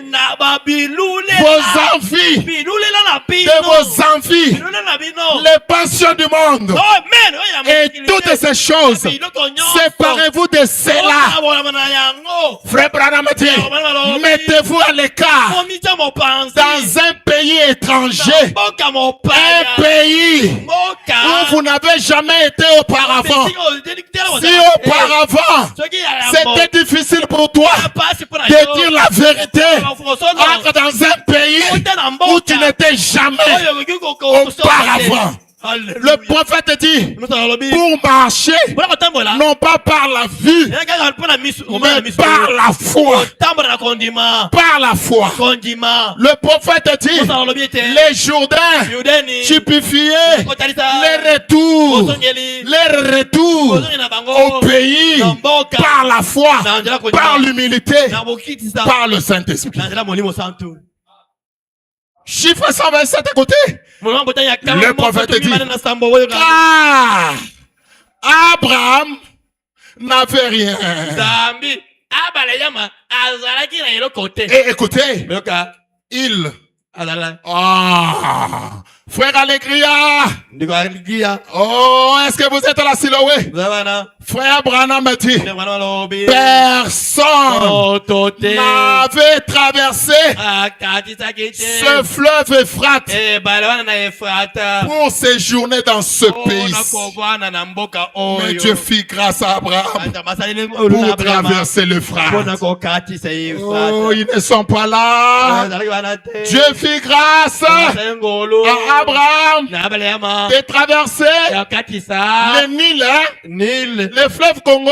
A: de vos envies, les passions du monde et toutes ces choses. Séparez-vous de cela. Frère Branham dit, mettez-vous à l'écart dans un pays étranger, un pays où vous n'avez jamais été auparavant. Si auparavant c'était difficile pour toi de dire la vérité, entre dans un pays où tu n'étais jamais auparavant. Le prophète dit, pour marcher, non pas par la vue, mais par la foi. Par la foi. Le prophète dit, les Jourdains typifiés, les retours au pays, par la foi, par l'humilité, par le Saint-Esprit. Chiffre 127 à côté. Le prophète dit, car Abraham n'avait rien. Et écoutez, il frère Allegria. Oh, est-ce que vous êtes là, Siloé? Frère Branham me dit, personne n'avait traversé ce fleuve Euphrate pour séjourner dans ce pays. Mais Dieu fit grâce à Abraham pour traverser l'Euphrate. Oh, ils ne sont pas là. Dieu fit grâce à Abraham de traverser le Nil, le fleuve Congo.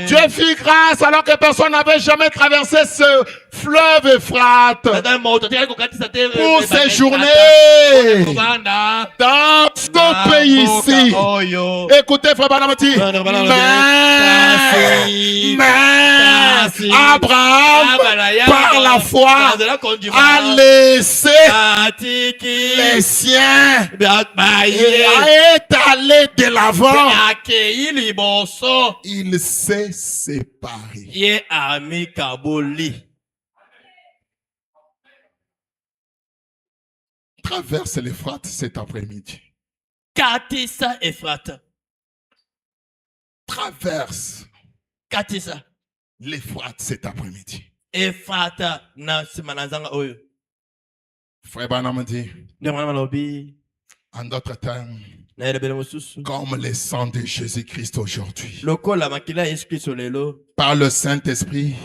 A: Dieu fit grâce alors que personne n'avait jamais traversé ce fleuve Euphrate pour séjourner dans ce pays ici. Écoutez, frère Banamati, mais Abraham, par la foi, a laissé les siens et est allé de l'avant. Il s'est séparé. Traverse l'Euphrate cet après-midi. Traverse l'Euphrate cet après-midi. Frère Branham dit, en d'autres termes, comme le sang de Jésus-Christ aujourd'hui, par le Saint-Esprit,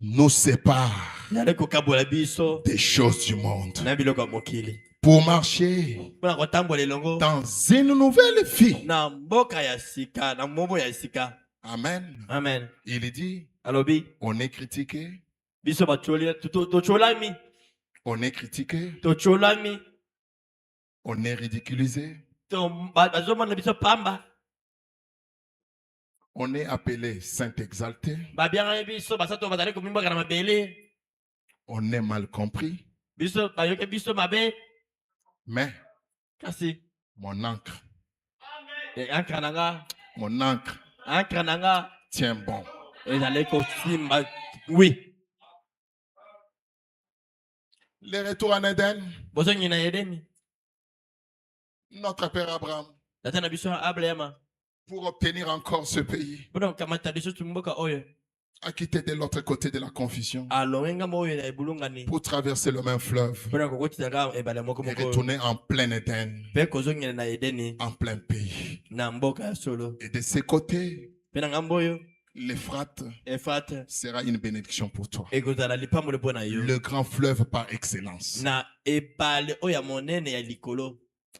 A: nous sépare des choses du monde pour marcher dans une nouvelle vie. Amen.
B: Amen.
A: Il dit, on est critiqué, on est critiqué, on est ridiculisé, On est appelé saint exalté. On est mal compris. Mais mon encre tient bon.
B: Oui.
A: Le retour en Éden. Notre père Abraham, pour obtenir encore ce pays, a quitté de l'autre côté de la confusion pour traverser le même fleuve et retourner en plein Éden, en plein pays. Et de ces côtés, l'Euphrate sera une bénédiction pour toi. Le grand fleuve par excellence.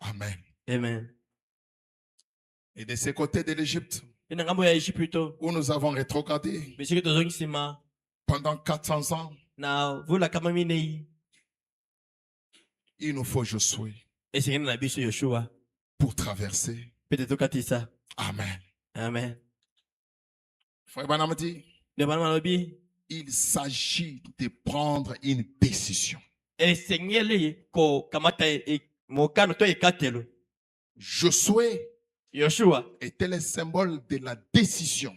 A: Amen.
B: Amen.
A: Et de ces côtés de l'Égypte, où nous avons rétrogradé pendant 400 ans, il nous faut Josué pour traverser. Amen.
B: Amen.
A: Frère Branham dit, il s'agit de prendre une décision. Josué était le symbole de la décision.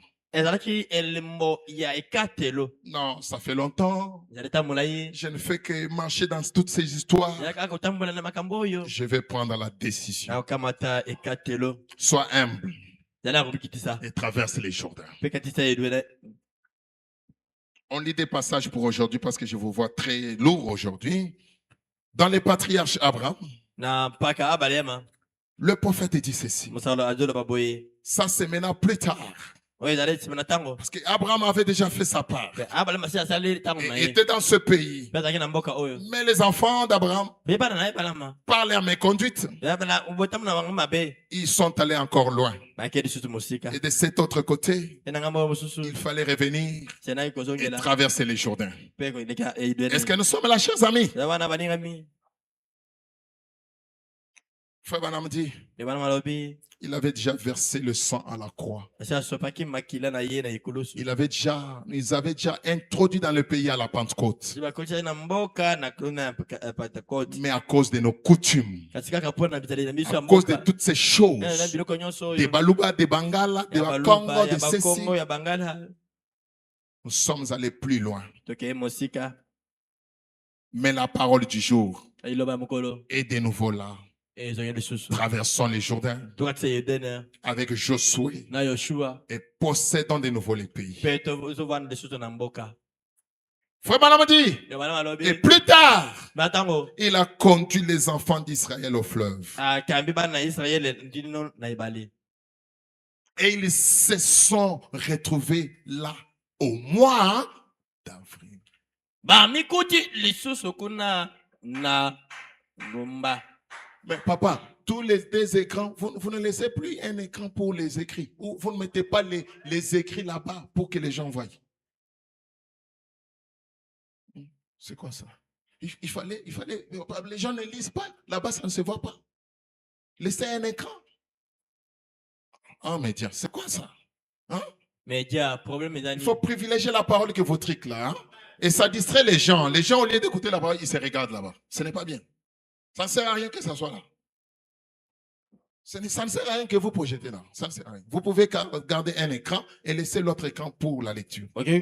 A: Non, ça fait longtemps. Je ne fais que marcher dans toutes ces histoires. Je vais prendre la décision. Sois humble et traverse les Jourdains. On lit des passages pour aujourd'hui parce que je vous vois très lourd aujourd'hui. Dans les patriarches Abraham, le prophète dit ceci. Ça, c'est maintenant plus tard. Parce qu'Abraham avait déjà fait sa part. Il était dans ce pays. Mais les enfants d'Abraham, par leur méconduite, ils sont allés encore loin. Et de cet autre côté, il fallait revenir et traverser les Jourdains. Est-ce que nous sommes là, chers amis? Frère Branham dit, il avait déjà versé le sang à la croix. Ils avaient déjà introduit dans le pays à la Pentecôte. Mais à cause de nos coutumes, à cause de toutes ces choses, des Baluba, des Bangala, des Congo, des ceci, nous sommes allés plus loin. Mais la parole du jour est de nouveau là. Traversons les Jourdains avec Josué et possédons de nouveau les pays. Frère Branham dit, et plus tard, il a conduit les enfants d'Israël au fleuve. Et ils se sont retrouvés là au mois d'avril. Mais papa, tous les deux écrans, vous ne laissez plus un écran pour les écrits. Ou vous ne mettez pas les écrits là-bas pour que les gens voient. C'est quoi ça? Il fallait, les gens ne lisent pas. Là-bas, ça ne se voit pas. Laissez un écran. Oh, média, c'est quoi ça? Hein?
B: Média, problème.
A: Il faut privilégier la parole que vous triquez là. Hein? Et ça distrait les gens. Les gens, au lieu d'écouter la parole, ils se regardent là-bas. Ce n'est pas bien. Ça ne sert à rien que ça soit là. Ça ne sert à rien que vous projetez là. Ça ne sert à rien. Vous pouvez garder un écran et laisser l'autre écran pour la lecture. Hein?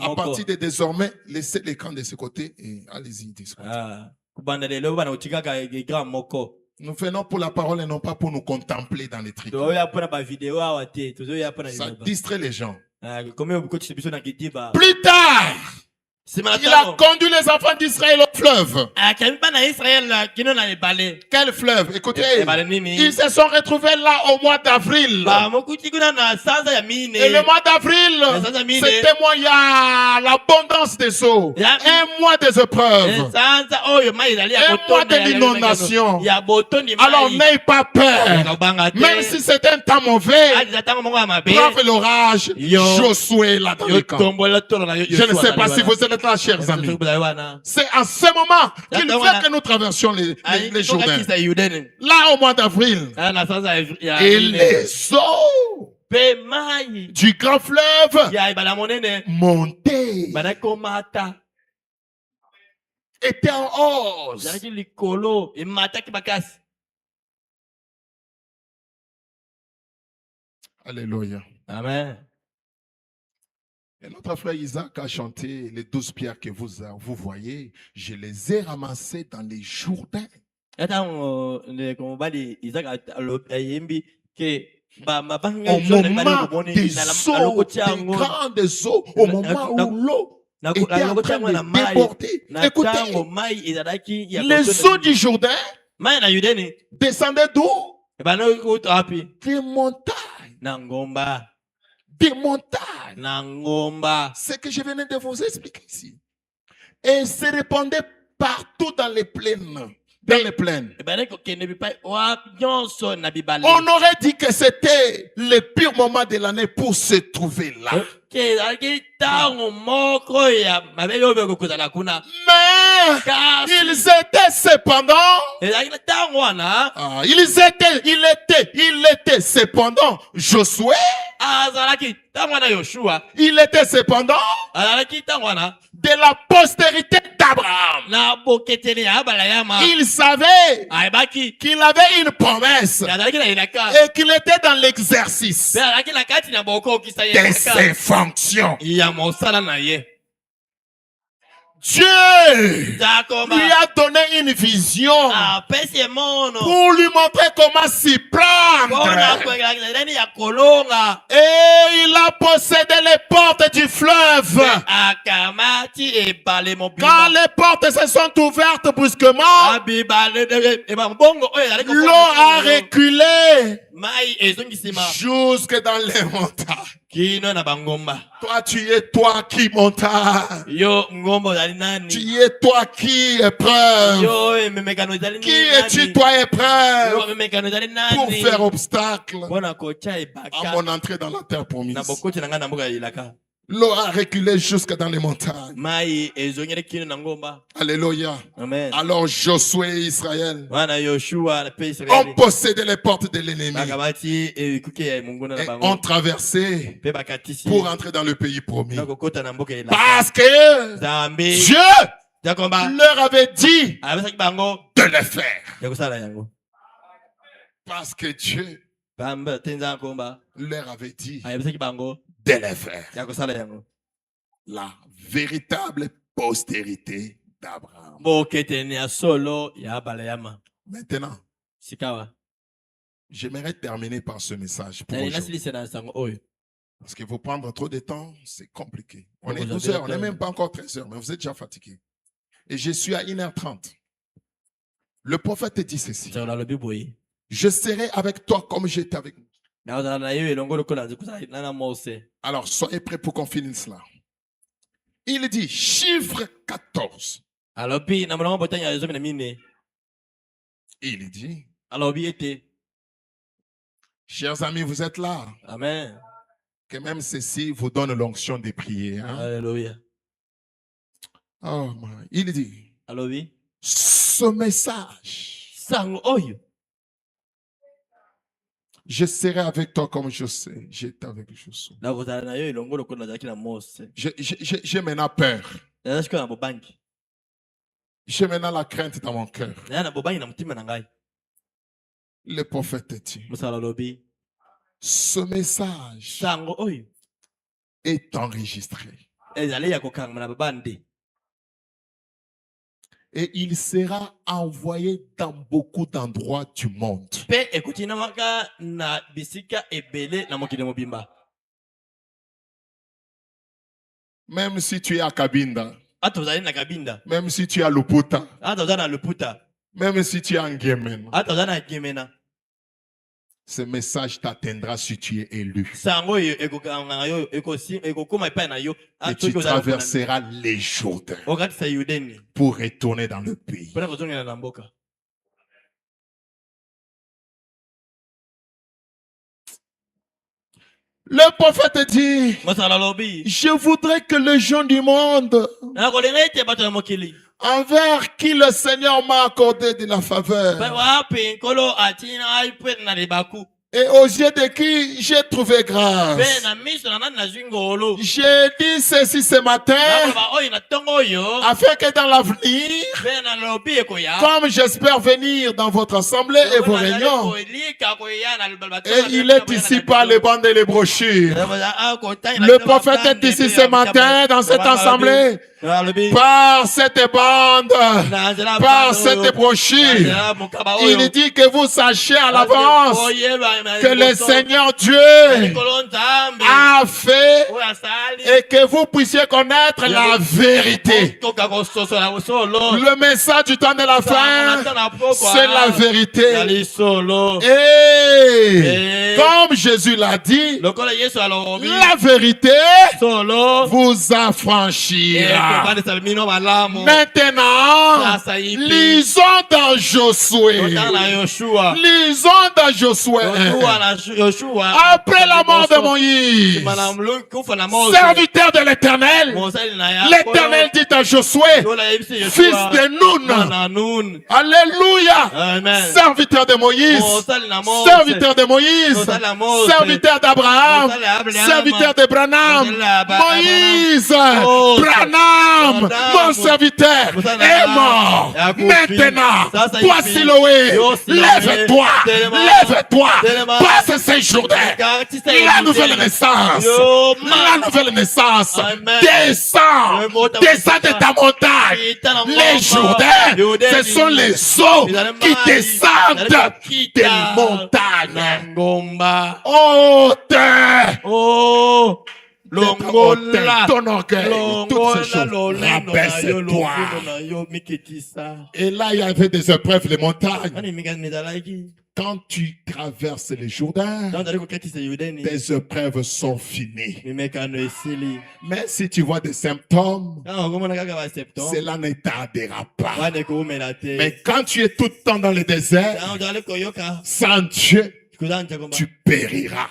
A: À partir de désormais, laissez l'écran de ce côté et allez-y de ce côté. Nous venons pour la parole et non pas pour nous contempler dans les trucs. Ça distrait les gens. Plus tard, il a conduit les enfants d'Israël au fleuve. Quel fleuve? Écoutez, ils se sont retrouvés là au mois d'avril. Et le mois d'avril, c'était moi, il y a l'abondance des eaux. Un mois des épreuves. Un mois de l'inondation. Alors n'ayez pas peur. Même si c'est un temps mauvais, brave l'orage, Josué là dans le camp. Je ne sais pas si vous êtes là, chers amis. C'est à ce moment qu'il fait que nous traversions les Jourdains. Là, au mois d'avril, et les eaux du grand fleuve montait, était en hausse. Alléluia.
B: Amen.
A: Et notre frère Isaac a chanté les 12 pierres que vous voyez. Je les ai ramassées dans les Jourdains. Au moment des eaux, des grandes eaux, au moment où l'eau était en train de déborder. Écoutez, les eaux du Jourdain descendaient d'où? Des montagnes. Des montagnes. C'est que je venais de vous expliquer ici. Et se répandait partout dans les plaines. Dans les plaines. On aurait dit que c'était le pire moment de l'année pour se trouver là. Mais ils étaient cependant. Il était cependant Josué. Il était cependant de la postérité d'Abraham. Il savait qu'il avait une promesse et qu'il était dans l'exercice de ses fonctions. Dieu lui a donné une vision pour lui montrer comment s'y prendre. Et il a possédé les portes du fleuve. Quand les portes se sont ouvertes brusquement, l'eau a reculé jusque dans les montagnes. Toi, tu es toi qui montagne. Tu es toi qui épreuve. Qui es-tu toi épreuve pour faire obstacle à mon entrée dans la terre promise? L'eau a reculé jusque dans les montagnes. Alléluia.
B: Amen.
A: Alors Josué et Israël ont possédé les portes de l'ennemi et ont traversé pour entrer dans le pays promis. Parce que Dieu leur avait dit de le faire. Parce que Dieu leur avait dit de le faire. La véritable postérité d'Abraham. Maintenant, j'aimerais terminer par ce message pour aujourd'hui. Parce que vous prendre trop de temps, c'est compliqué. On est 12 heures, on n'est même pas encore 13 heures, mais vous êtes déjà fatigué. Et je suis à 1h30. Le prophète dit ceci. Je serai avec toi comme j'étais avec vous. Alors, soyez prêts pour qu'on finisse là. Il dit, chiffre 14. Il dit, chers amis, vous êtes là.
B: Amen.
A: Que même ceci vous donne l'onction de prier. Hein?
B: Alléluia.
A: Oh, il dit, ce message, je serai avec toi comme je sais. J'étais avec Josué. J'ai maintenant peur. J'ai maintenant la crainte dans mon cœur. Le prophète dit, ce message est enregistré. Et il sera envoyé dans beaucoup d'endroits du monde. Même si tu es à Kabinda, même si tu es à Luputa, même si tu es en Guémena, ce message t'atteindra si tu es élu. Et tu traverseras les Jourdains pour retourner dans le pays. Le prophète dit, je voudrais que les gens du monde envers qui le Seigneur m'a accordé de la faveur Et aux yeux de qui j'ai trouvé grâce. J'ai dit ceci ce matin, afin que dans l'avenir, comme j'espère venir dans votre assemblée et vos réunions, et il est ici par les bandes et les brochures. Le prophète est ici ce matin dans cette assemblée, par cette bande, par cette brochure. Il dit que vous sachiez à l'avance que le Seigneur Dieu a fait et que vous puissiez connaître la vérité. Le message du temps de la fin, c'est la vérité. Et comme Jésus l'a dit, la vérité vous affranchira. Maintenant, lisons dans Josué. Lisons dans Josué. Après la mort de Moïse, serviteur de l'Éternel, l'Éternel dit à Josué, fils de Nun, alléluia, serviteur de Moïse, serviteur de Moïse, serviteur d'Abraham, serviteur de Branham, Moïse, Branham, mon serviteur est mort. Maintenant, toi Siloé, lève-toi, lève-toi, passe ces jours la nouvelle naissance, la nouvelle naissance, descends, descends de ta montagne. Les Jourdains, ce sont les eaux qui descendent des montagnes. Oh, Longola, ton orgueil, toutes ces choses, rabaisse-toi. Et là, il y avait des épreuves, les montagnes. Quand tu traverses les Jourdains, tes épreuves sont finies. Mais si tu vois des symptômes, cela ne t'aidera pas. Mais quand tu es tout le temps dans le désert, sans Dieu, tu périras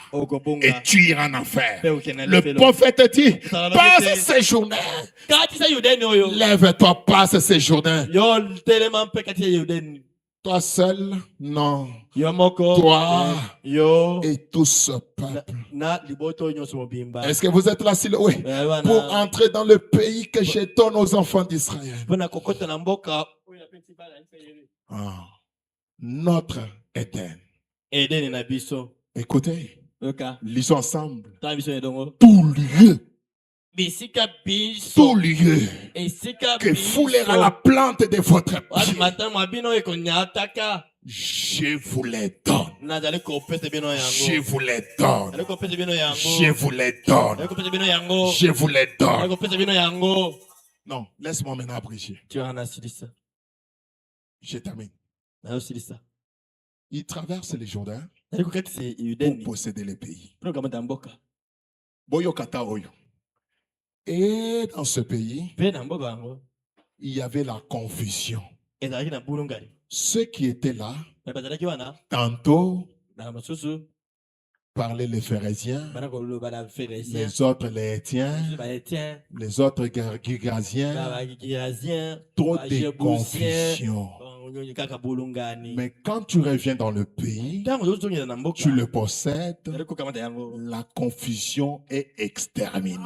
A: et tu iras en enfer. Le prophète dit, passe ces journées. Lève-toi, passe ces journées. Toi seul, non. Toi et tout ce peuple. Est-ce que vous êtes là, Siloé, pour entrer dans le pays que je donne aux enfants d'Israël? Notre Éden. Écoutez, lisons ensemble. Tout lieu que foulera la plante de votre pied, je vous les donne. Je vous les donne. Je vous les donne. Je vous les donne. Non, laisse-moi maintenant prêcher. Je termine. Il traverse les Jourdains pour posséder les pays. Boyokata Oyo. Et dans ce pays, il y avait la confusion. Ceux qui étaient là, tantôt, parlaient les Phérésiens, les autres les Étiens, les autres Girgasiens, trop de confusion. Mais quand tu reviens dans le pays, tu le possèdes, la confusion est exterminée.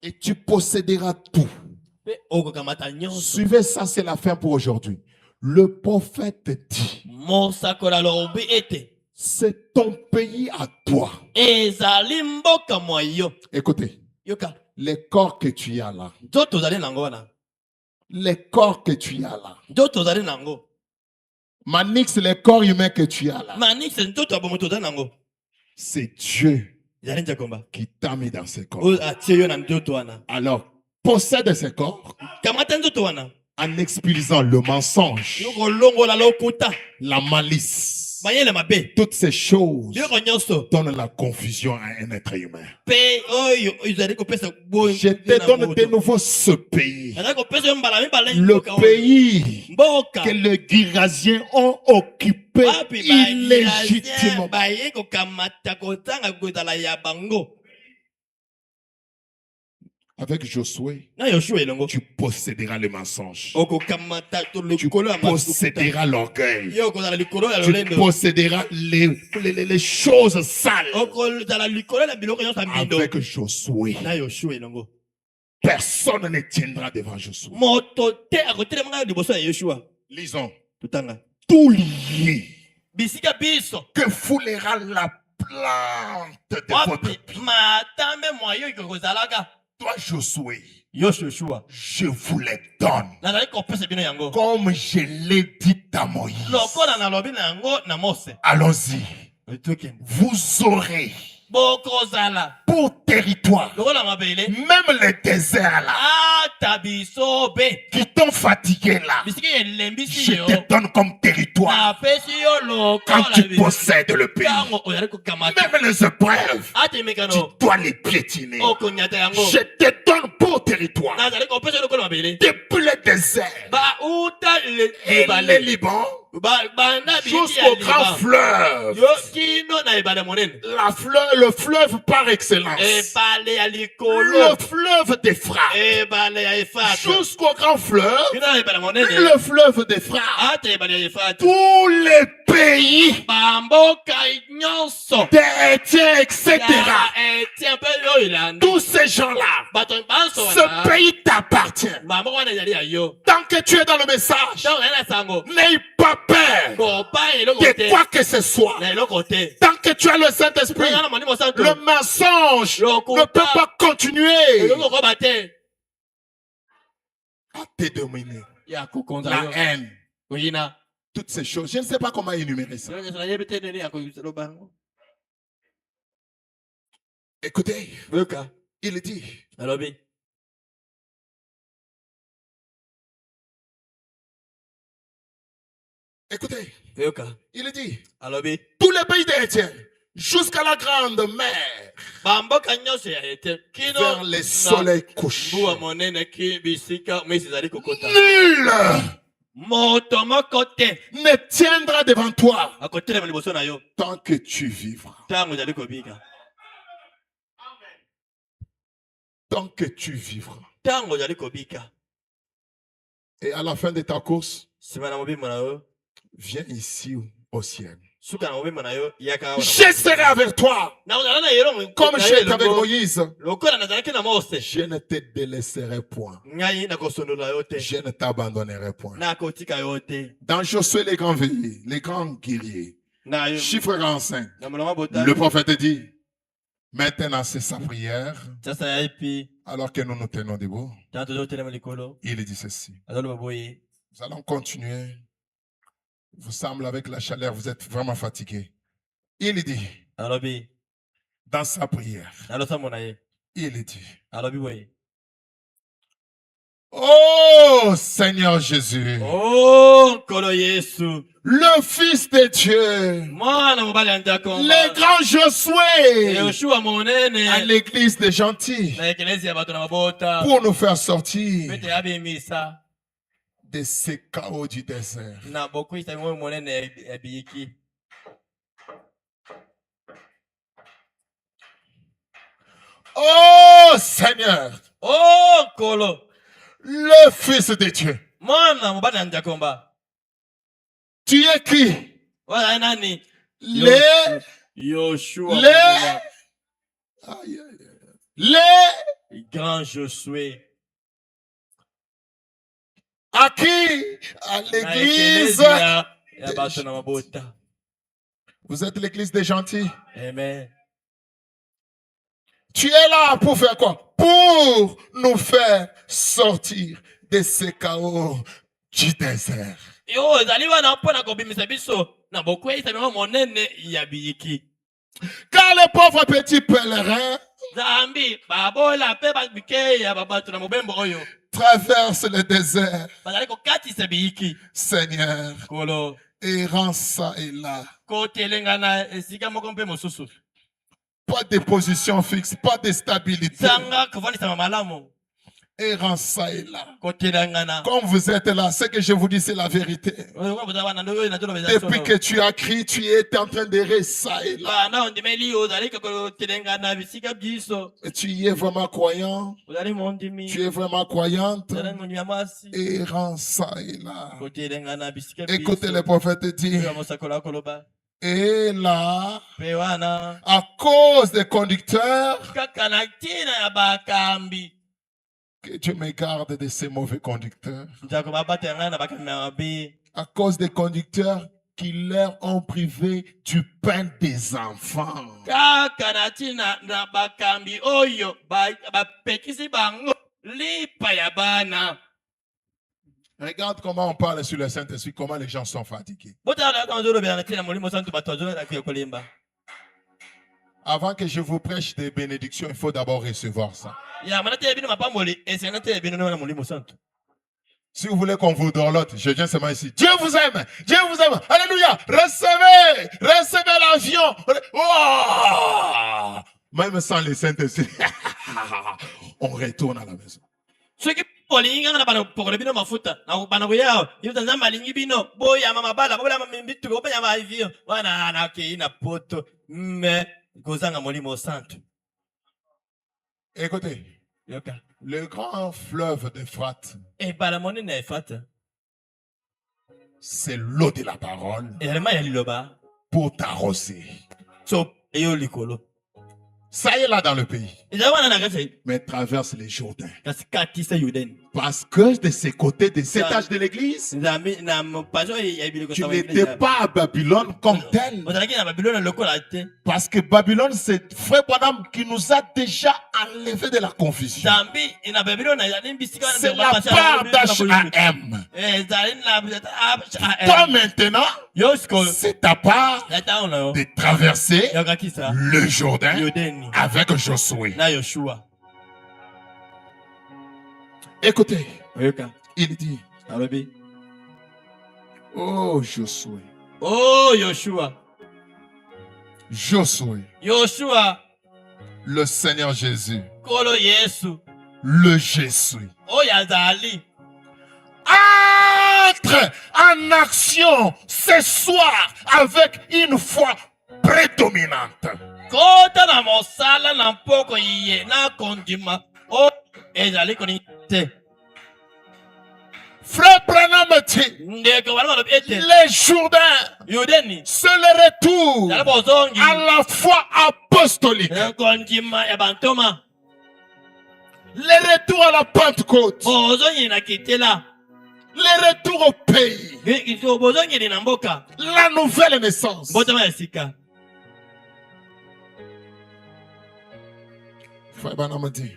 A: Et tu posséderas tout. Suivez ça, c'est la fin pour aujourd'hui. Le prophète dit, c'est ton pays à toi. Écoutez, les corps que tu as là, les corps que tu as là, Manix, les corps humains que tu as là, c'est Dieu qui t'a mis dans ces corps. Alors, possède ces corps en expulsant le mensonge, la malice. Toutes ces choses donnent la confusion à un être humain. Je te donne de nouveau ce pays. Le pays que les Girgasiens ont occupé illégitimement. Avec Josué, tu posséderas les mensonges. Tu posséderas l'orgueil. Tu posséderas les choses sales. Avec Josué, personne ne tiendra devant Josué. Lisons. Tout lié que foulera la plante de votre pied. Toi, Josué, je vous les donne comme je l'ai dit à Moïse. Allons-y. Vous aurez pour territoire même les déserts là qui t'ont fatigué là, je te donne comme territoire quand tu possèdes le pays. Même les épreuves, tu dois les piétiner. Je te donne pour territoire depuis le désert et le Liban jusqu'au grand fleuve. Le fleuve par excellence. Le fleuve d'Euphrate. Jusqu'au grand fleuve. Le fleuve d'Euphrate. Tous les pays d'Étienne, etc. Tous ces gens-là, ce pays t'appartient. Tant que tu es dans le message, n'aie pas peur de quoi que ce soit. Tant que tu as le Saint-Esprit, le mensonge ne peut pas continuer à te dominer. La haine, toutes ces choses. Je ne sais pas comment énumérer ça. Écoutez, il dit, écoutez, il dit, tous les pays d'Étienne, jusqu'à la grande mer, vers les soleils couchés, nul ne tiendra devant toi tant que tu vivras. Tant que tu vivras. Et à la fin de ta course, viens ici au ciel. Je serai avec toi. Comme j'étais avec Moïse. Je ne te délaisserai point. Je ne t'abandonnerai point. Dans Josué, les grands veillés, les grands guerriers, chiffre 45, le prophète dit, maintenant c'est sa prière, alors que nous nous tenons debout. Il dit ceci. Nous allons continuer. Vous semble avec la chaleur, vous êtes vraiment fatigué. Il dit, dans sa prière, il dit, oh Seigneur Jésus, le Fils de Dieu, le grand Josué, à l'église des gentils, pour nous faire sortir de ces chaos du désert. Oh Seigneur, le Fils de Dieu, tu es qui? Les
B: grands Josué.
A: À qui? À l'église. Vous êtes l'église des gentils.
B: Amen.
A: Tu es là pour faire quoi? Pour nous faire sortir de ces chaos du désert. Car les pauvres petits pèlerins traversent le désert. Seigneur, errant ça et là. Pas de position fixe, pas de stabilité. errant ça et là. Comme vous êtes là, ce que je vous dis, c'est la vérité. Depuis que tu as crié, tu es en train d'errer ça et là. Et tu y es vraiment croyant. Tu es vraiment croyante. Errant ça et là. Écoutez le prophète dire. Et là, à cause des conducteurs, que Dieu me garde de ces mauvais conducteurs. À cause des conducteurs qui leur ont privé du pain des enfants. Regarde comment on parle sur le Saint-Esprit, comment les gens sont fatigués. Avant que je vous prêche des bénédictions, il faut d'abord recevoir ça. Si vous voulez qu'on vous dorlote, je viens seulement ici. Dieu vous aime. Dieu vous aime. Alléluia. Recevez. Recevez l'avion. Oh! Même sans les Saint-Esprit, on retourne à la maison. Écoutez, le grand fleuve d'Euphrate, c'est l'eau de la parole pour t'arroser. Ça y est là dans le pays. Mais traverse les Jourdains. Parce que de ces côtés, de cet âge de l'église, tu n'étais pas à Babylone comme tel. Parce que Babylone, c'est Frère Branham qui nous a déjà enlevé de la confusion. C'est la part d'H.A.M. Toi maintenant, c'est ta part de traverser le Jourdain avec Josué. Écoutez, il dit, oh Josué,
B: oh Yoshua,
A: Josué,
B: Yoshua,
A: le Seigneur Jésus,
B: Kolo Yesu,
A: le Jésus,
B: oh Yazali,
A: entre en action ce soir avec une foi prédominante.
B: Kota na mosala na mpoko iye na kondima oh ezali konite.
A: Frère Branham dit, les Jourdains, c'est le retour à la foi apostolique. Le retour à la Pentecôte. Le retour au pays. La nouvelle naissance. Frère Branham dit,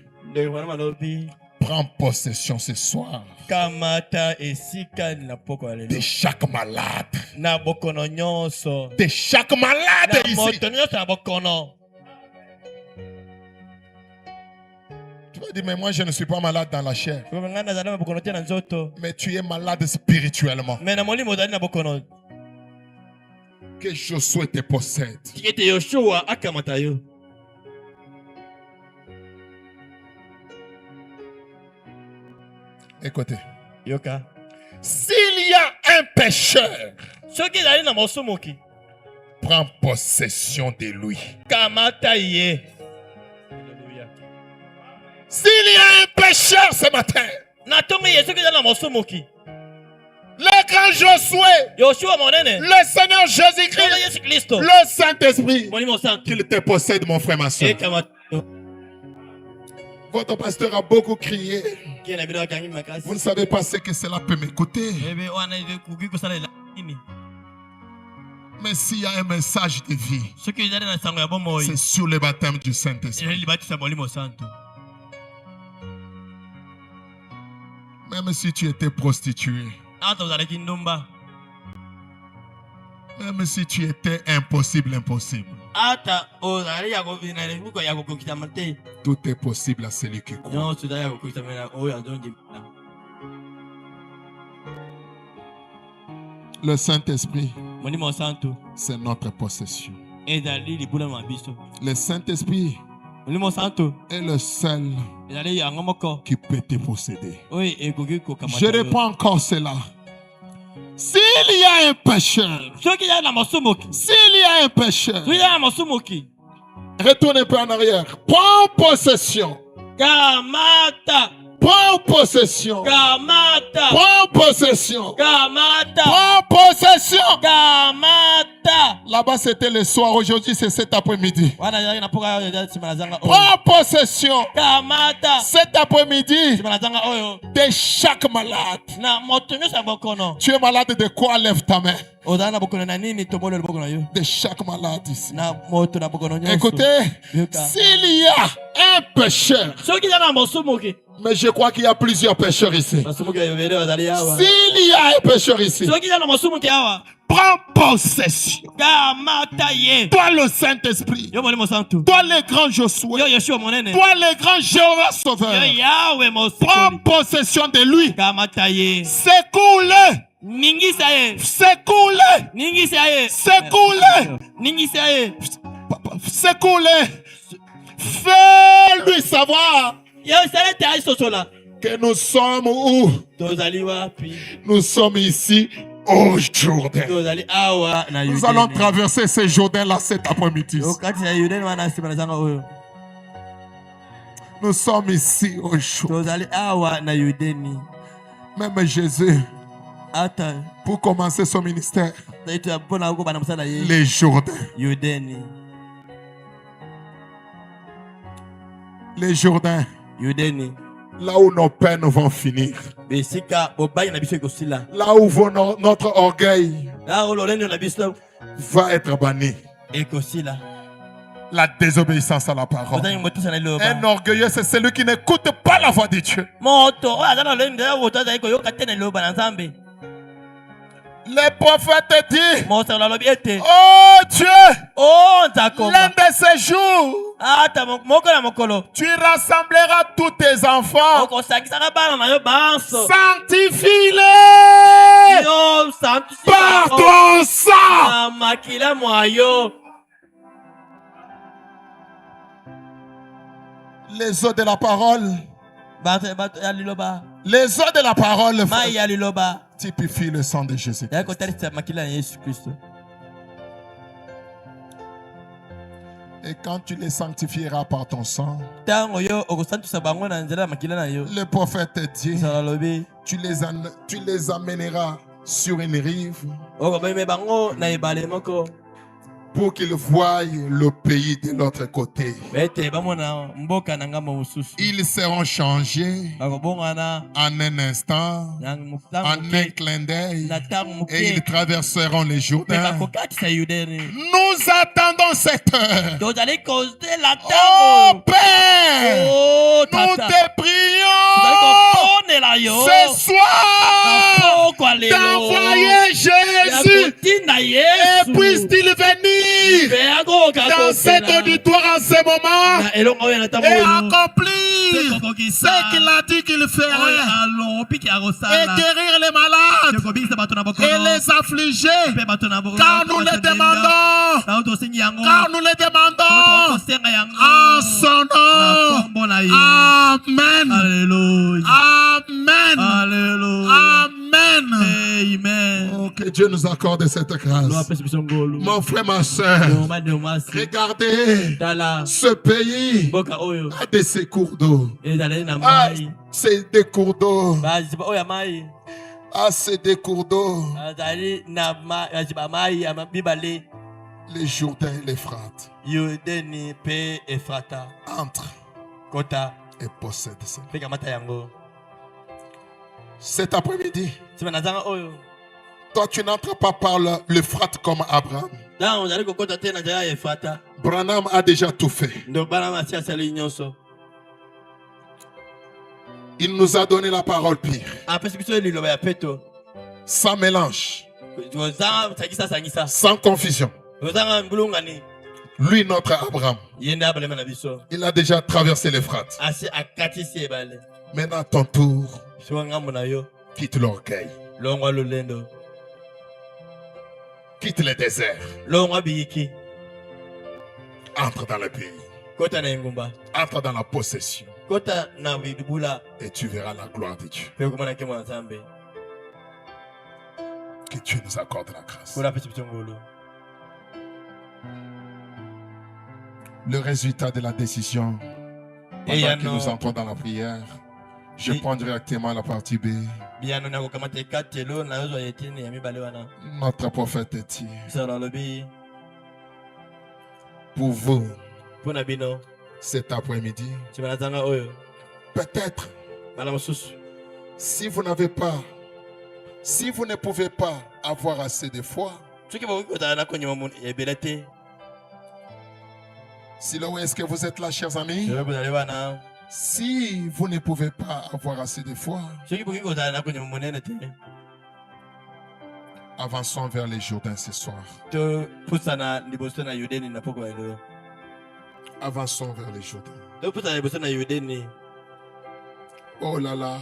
A: prends possession ce soir de chaque malade. De chaque malade ici. Tu vas dire, mais moi je ne suis pas malade dans la chair. Mais tu es malade spirituellement. Que Josué te possède. Écoutez. S'il y a un pécheur, prends possession de lui. S'il y a un pécheur ce matin, le grand Josué, le Seigneur Jésus-Christ, le Saint-Esprit, qu'il te possède, mon frère, ma soeur. Votre pasteur a beaucoup crié. Vous ne savez pas ce que cela peut m'écouter. Mais s'il y a un message de vie, c'est sur le baptême du Saint-Esprit. Même si tu étais prostituée, même si tu étais impossible, tout est possible à celui qui croit. Le Saint-Esprit, c'est notre possession. Le Saint-Esprit, est le seul qui peut te posséder. Je reprends encore cela. S'il y a un pécheur, retourne un peu en arrière. Prends possession. Prends possession. Prends possession. Prends possession. Là-bas, c'était le soir. Aujourd'hui, c'est cet après-midi. Prends possession cet après-midi de chaque malade. Tu es malade de quoi? Lève ta main. De chaque malade ici. Écoutez, s'il y a un pécheur, mais je crois qu'il y a plusieurs pécheurs ici. S'il y a un pécheur ici, prends possession. Toi le Saint-Esprit, toi le grand Josué, toi le grand Jéhovah Sauveur, prends possession de lui. Secoue-le. Secoue-le. Secoue-le. Secoue-le. Fais-lui savoir que nous sommes où? Nous sommes ici au Jourdain. Nous allons traverser ce Jourdain-là cet après-midi. Nous sommes ici au Jourdain. Même Jésus, pour commencer son ministère, les Jourdains. Les Jourdains. Là où nos peines vont finir. Là où notre orgueil va être banni. La désobéissance à la parole. Un orgueilleux, c'est celui qui n'écoute pas la voix de Dieu. Le prophète dit: oh Dieu, l'un de ces jours, tu rassembleras tous tes enfants. Sanctifie-les par ton sang. Les eaux de la parole. Les eaux de la parole typifient le sang de Jésus. Et quand tu les sanctifieras par ton sang, le prophète dit, tu les amèneras sur une rive pour qu'ils voient le pays de l'autre côté. Ils seront changés en un instant, en un clin d'œil, et ils traverseront les Jourdains. Nous attendons cette heure. Oh Père, nous te prions ce soir d'envoyer Jésus, et puisse-t-il venir dans cet auditoire en ce moment et accomplir ce qu'il a dit qu'il ferait, et guérir les malades et les affligés, car nous les demandons, en son nom. Amen. Amen. Amen. Oh, que Dieu nous accorde cette grâce. Mon frère, ma soeur, regardez, ce pays a des cours d'eau. C'est des cours d'eau. C'est des cours d'eau. Les Jourdains et l'Euphrate entrent et possèdent cela. Cet après-midi, toi tu n'entres pas par l'Euphrate comme Abraham. Branham a déjà tout fait. Il nous a donné la parole pire. Sans mélange. Sans confusion. Lui, notre Abraham, il a déjà traversé l'Euphrate. Maintenant, à ton tour, quitte l'orgueil. Quitte le désert. Entre dans le pays. Entre dans la possession. Et tu verras la gloire de Dieu. Que Dieu nous accorde la grâce. Le résultat de la décision, pendant que nous entrons dans la prière, je prends directement la partie B. Notre prophète dit, pour vous, cet après-midi, peut-être, si vous n'avez pas, si vous ne pouvez pas avoir assez de foi, si là où est-ce que vous êtes là, chers amis, si vous ne pouvez pas avoir assez de foi, avançons vers les Jourdains ce soir. Avançons vers les Jourdains. Oh là là.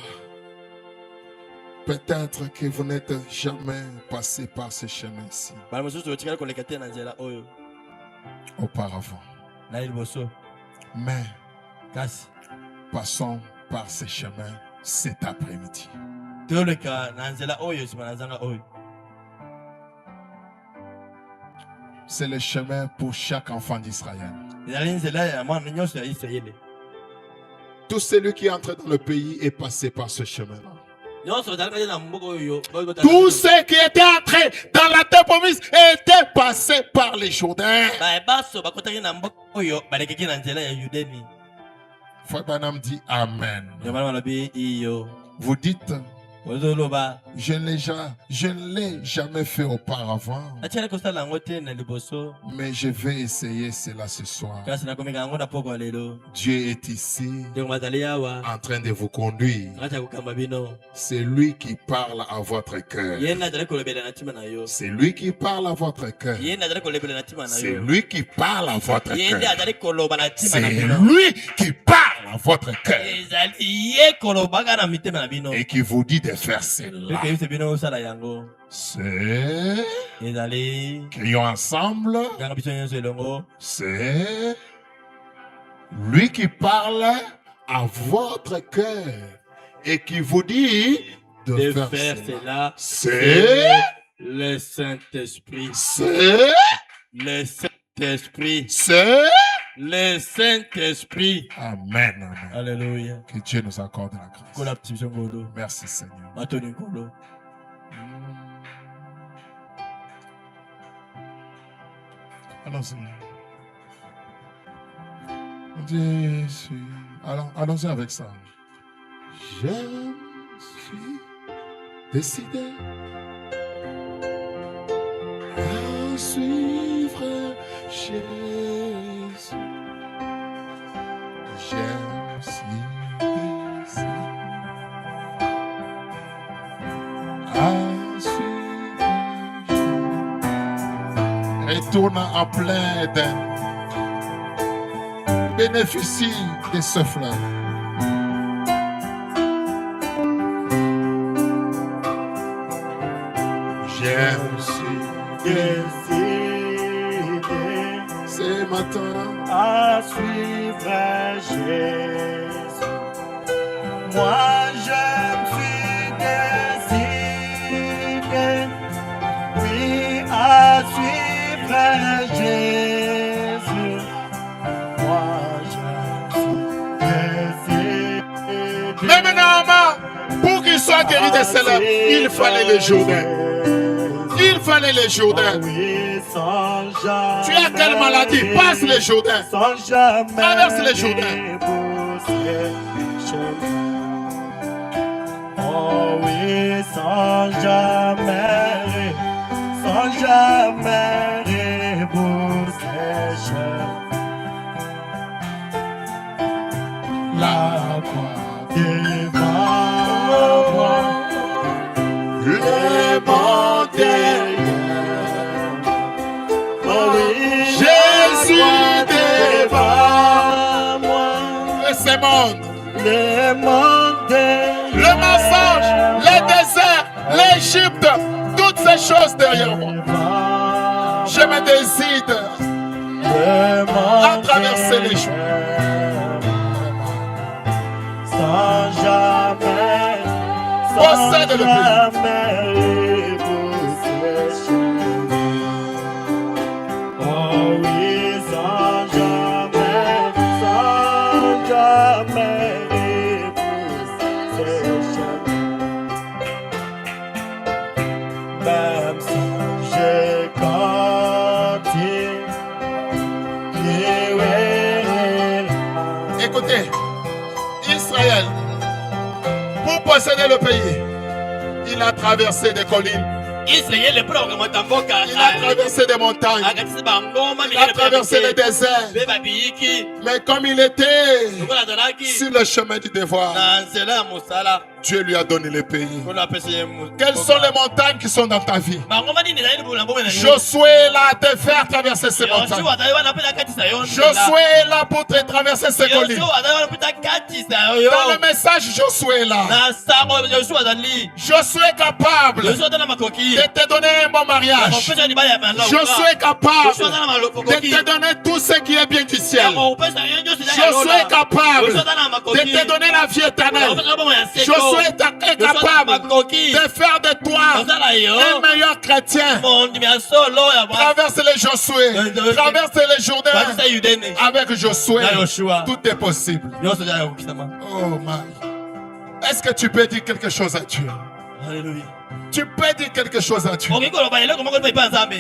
A: Peut-être que vous n'êtes jamais passé par ce chemin-ci auparavant. Mais passons par ce chemin cet après-midi. C'est le chemin pour chaque enfant d'Israël. Tout celui qui entre dans le pays est passé par ce chemin-là. Tous ceux qui étaient entrés dans la terre promise étaient passés par les Jourdains. Frère Branham dit Amen. Vous dites, je ne l'ai jamais fait auparavant, mais je vais essayer cela ce soir. Dieu est ici en train de vous conduire. C'est lui qui parle à votre cœur. C'est lui qui parle à votre cœur. C'est lui qui parle à votre cœur. C'est lui qui parle à votre cœur. Et qui vous dit de faire cela. C'est, crions ensemble, c'est lui qui parle à votre cœur et qui vous dit de faire cela. C'est
B: le Saint-Esprit.
A: C'est
B: le Saint-Esprit.
A: C'est
B: le Saint-Esprit.
A: Amen, amen.
B: Alléluia.
A: Que Dieu nous accorde la grâce. Merci Seigneur. Allons-y. Allons-y avec ça. Je suis décidé à suivre Jésus. Je suis décidé à suivre Jésus. Retourne en plein Éden. Bénéficie de ce fleuve. Je suis décidé ce matin
C: à suivre Jésus. Moi je me suis décidé, oui, à suivre Jésus.
A: Mais maintenant, pour qu'il soit guéri de cela, il fallait les Jourdains. Il fallait les Jourdains. Tu as quelle maladie? Passe les Jourdains. Traverse les Jourdains.
C: Oh oui, sans jamais repousser.
A: La croix
C: devant moi,
A: le monde derrière.
C: oh oui,
A: Jésus
C: devant moi,
A: et ce monde,
C: le monde derrière.
A: le mensonge, le désert, l'Égypte, toutes ces choses derrière moi. Je me décide à traverser les jours.
C: Sans jamais,
A: Possède le pays.
C: jamais possession. Oh oui, sans jamais possession. Même si j'ai continué.
A: Écoutez, Israël, pour posséder le pays, il a traversé des collines, il a traversé des montagnes, il a traversé les déserts. Mais comme il était sur le chemin du devoir, Dieu lui a donné le pays. Quelles sont les montagnes qui sont dans ta vie? Josué est là te faire traverser ces montagnes. Josué est là pour te traverser ces collines. Dans le message, Josué est là. Josué est capable de te donner un bon mariage. Josué est capable de te donner tout ce qui est bien du ciel. Josué est capable de te donner la vie éternelle. Josué est capable de faire de toi un meilleur chrétien. Traverse les Josué, traverse les Jourdain. Avec Josué, tout est possible. Oh my. Est-ce que tu peux dire quelque chose à Dieu?
B: Alléluia.
A: Tu peux dire quelque chose à Dieu.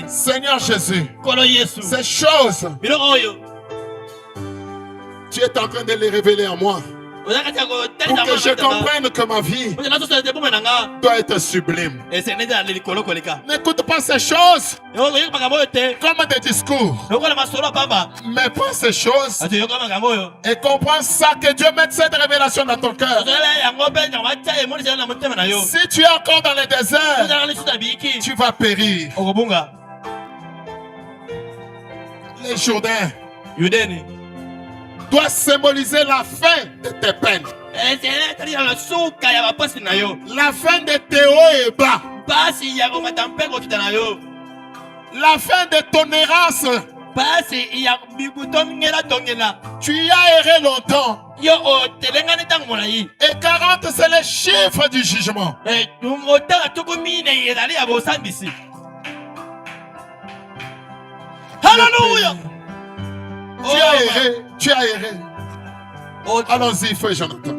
A: Seigneur Jésus, ces choses, tu es en train de les révéler à moi. Pour que je comprenne que ma vie doit être sublime. N'écoute pas ces choses comme des discours, mais pas ces choses et comprends ça, que Dieu mette cette révélation dans ton cœur. Si tu es encore dans le désert, tu vas périr. Les Jourdains doit symboliser la fin de tes peines. La fin de tes hauts et bas. La fin de ton errance. Tu y as erré longtemps. Et 40, c'est le chiffre du jugement.
B: Alléluia.
A: Tu as erré, tu as erré. Allons-y, frère Jonathan.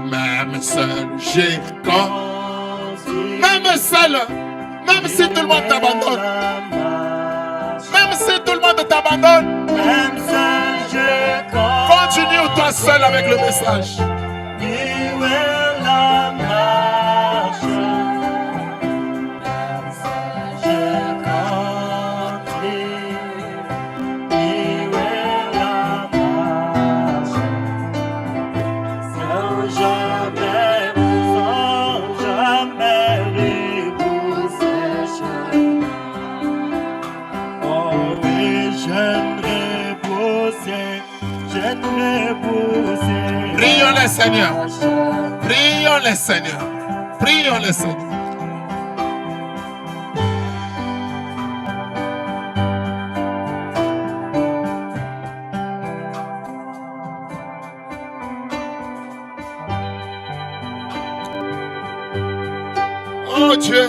A: Même seul, j'ai compris. Même seul, même si tout le monde t'abandonne. Même si tout le monde t'abandonne.
C: Même seul, j'ai compris.
A: Continue toi seul avec le message. Prions le Seigneur. Prions le Seigneur. Prions le Seigneur. Oh Dieu,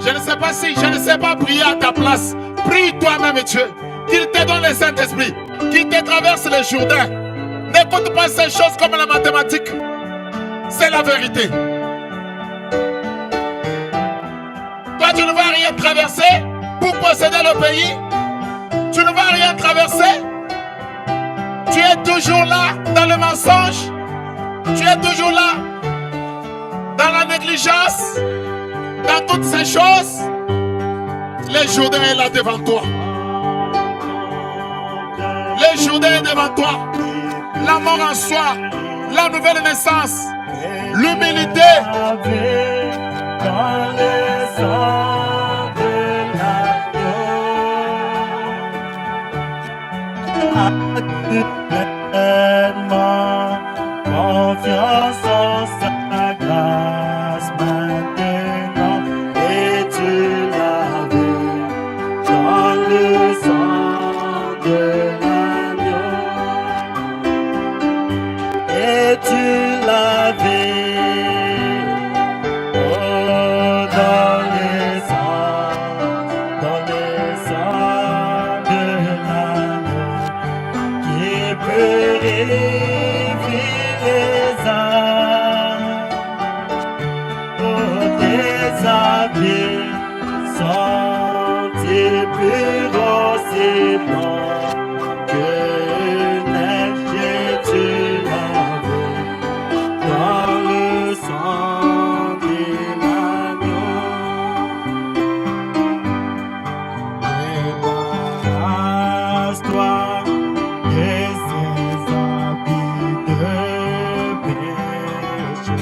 A: je ne sais pas si, je ne sais pas prier à ta place. Prie toi-même Dieu, qu'il te donne le Saint-Esprit, qu'il te traverse les Jourdains. N'écoute pas ces choses comme la mathématique. C'est la vérité. Toi, tu ne vas rien traverser pour posséder le pays. Tu ne vas rien traverser. Tu es toujours là dans le mensonge. Tu es toujours là dans la négligence. Dans toutes ces choses. Les Jourdains est là devant toi. Les Jourdains est devant toi. La mort en soi, la nouvelle naissance, l'humilité.
C: Confiance en sa grâce maintenant, et tu l'as vu dans les sangs de l'agneau qui purifie les âmes. Oh, tes habits sont-ils purs aussi blancs que neige, j'ai-tu lavé dans le sang de l'agneau. Débarrasse-toi de ces habits de péché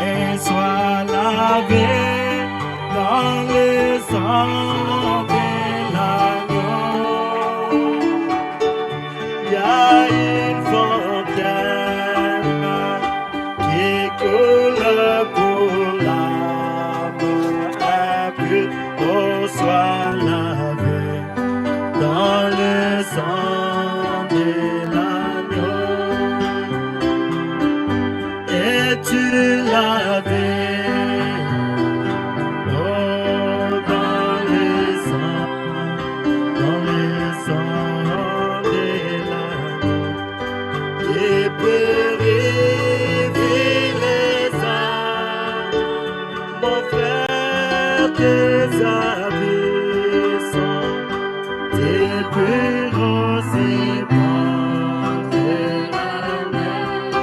C: et sois lavé dans le sang de l'agneau. Il y a une fontaine qui coule pour l'âme, un but pour soit lavé dans le sang de l'agneau. Es-tu lavé? Oh, dans le sang de l'agneau qui purifie les âmes. Mon frère, tes habits sont tes purs aussi blancs que la neige.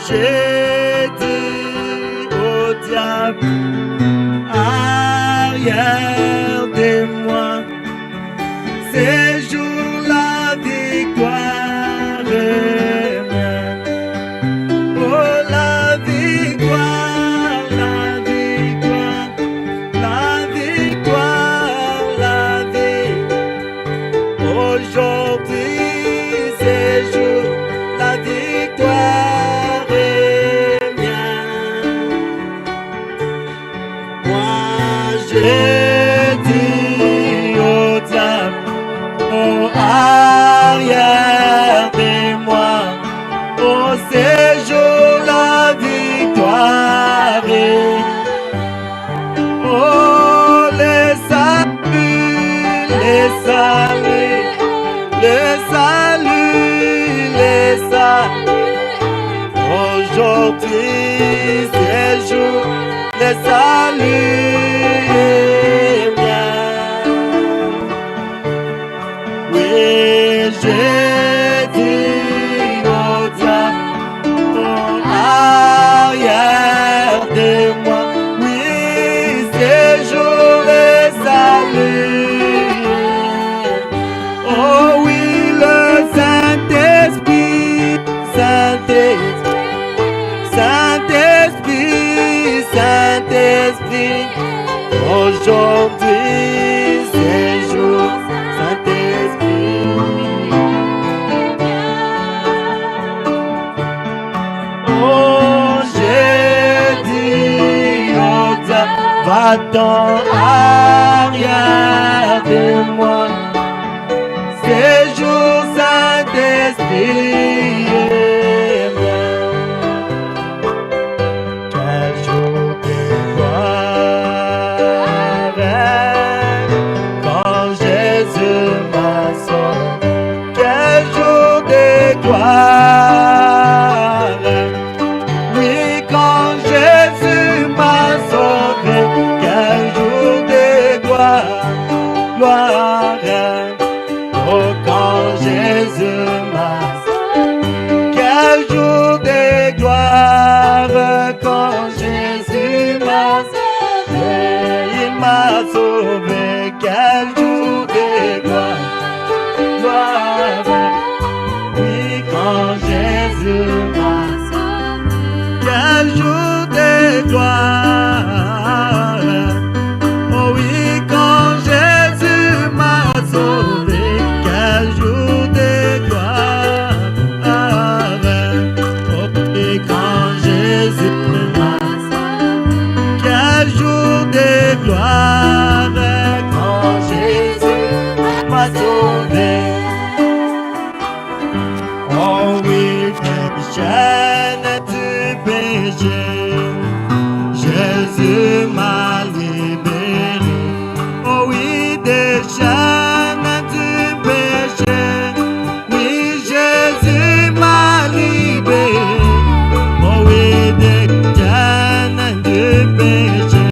C: J'ai dit au diable, arrière de moi, ces jours la victoire est mienne. Oh la victoire, la victoire, la victoire, la vie. Aujourd'hui c'est jour, la victoire est mienne. Moi j'ai dit au diable, oh arrière de moi, oh c'est jour, la victoire est. Oh les saluts, les saluts, les saluts, les saluts. Aujourd'hui c'est jour, les saluts est mien. Oui, j'ai dit au diable, oh arrière de moi, oui c'est jour, les saluts. Oh oui, le Saint-Esprit, Saint-Esprit, Saint-Esprit, Saint-Esprit. Aujourd'hui c'est jour, Saint-Esprit. Oh j'ai dit au diable, va-t'en arrière de moi. Ces jours, Saint-Esprit est mien. Quel jour de gloire quand Jésus m'a sauvé. Quel jour de gloire, oui, quand Jésus m'a sauvé. Quel jour de gloire, gloire. Oh, quand Jésus m'a sauvé, quel jour de gloire, quand Jésus m'a sauvé, il m'a sauvé, quel jour de gloire, gloire, oui, quand Jésus m'a sauvé, quel jour de gloire, oh oui, quand Jésus m'a sauvé. Quel jour de gloire, oh, et quand Jésus m'a sauvé. Quel jour de gloire, quand Jésus m'a sauvé. Oh oui, des chaînes du péché, Jésus m'a libéré. Oh oui, des chaînes du péché, oui, Jésus m'a libéré. Oh oui, des chaînes du péché,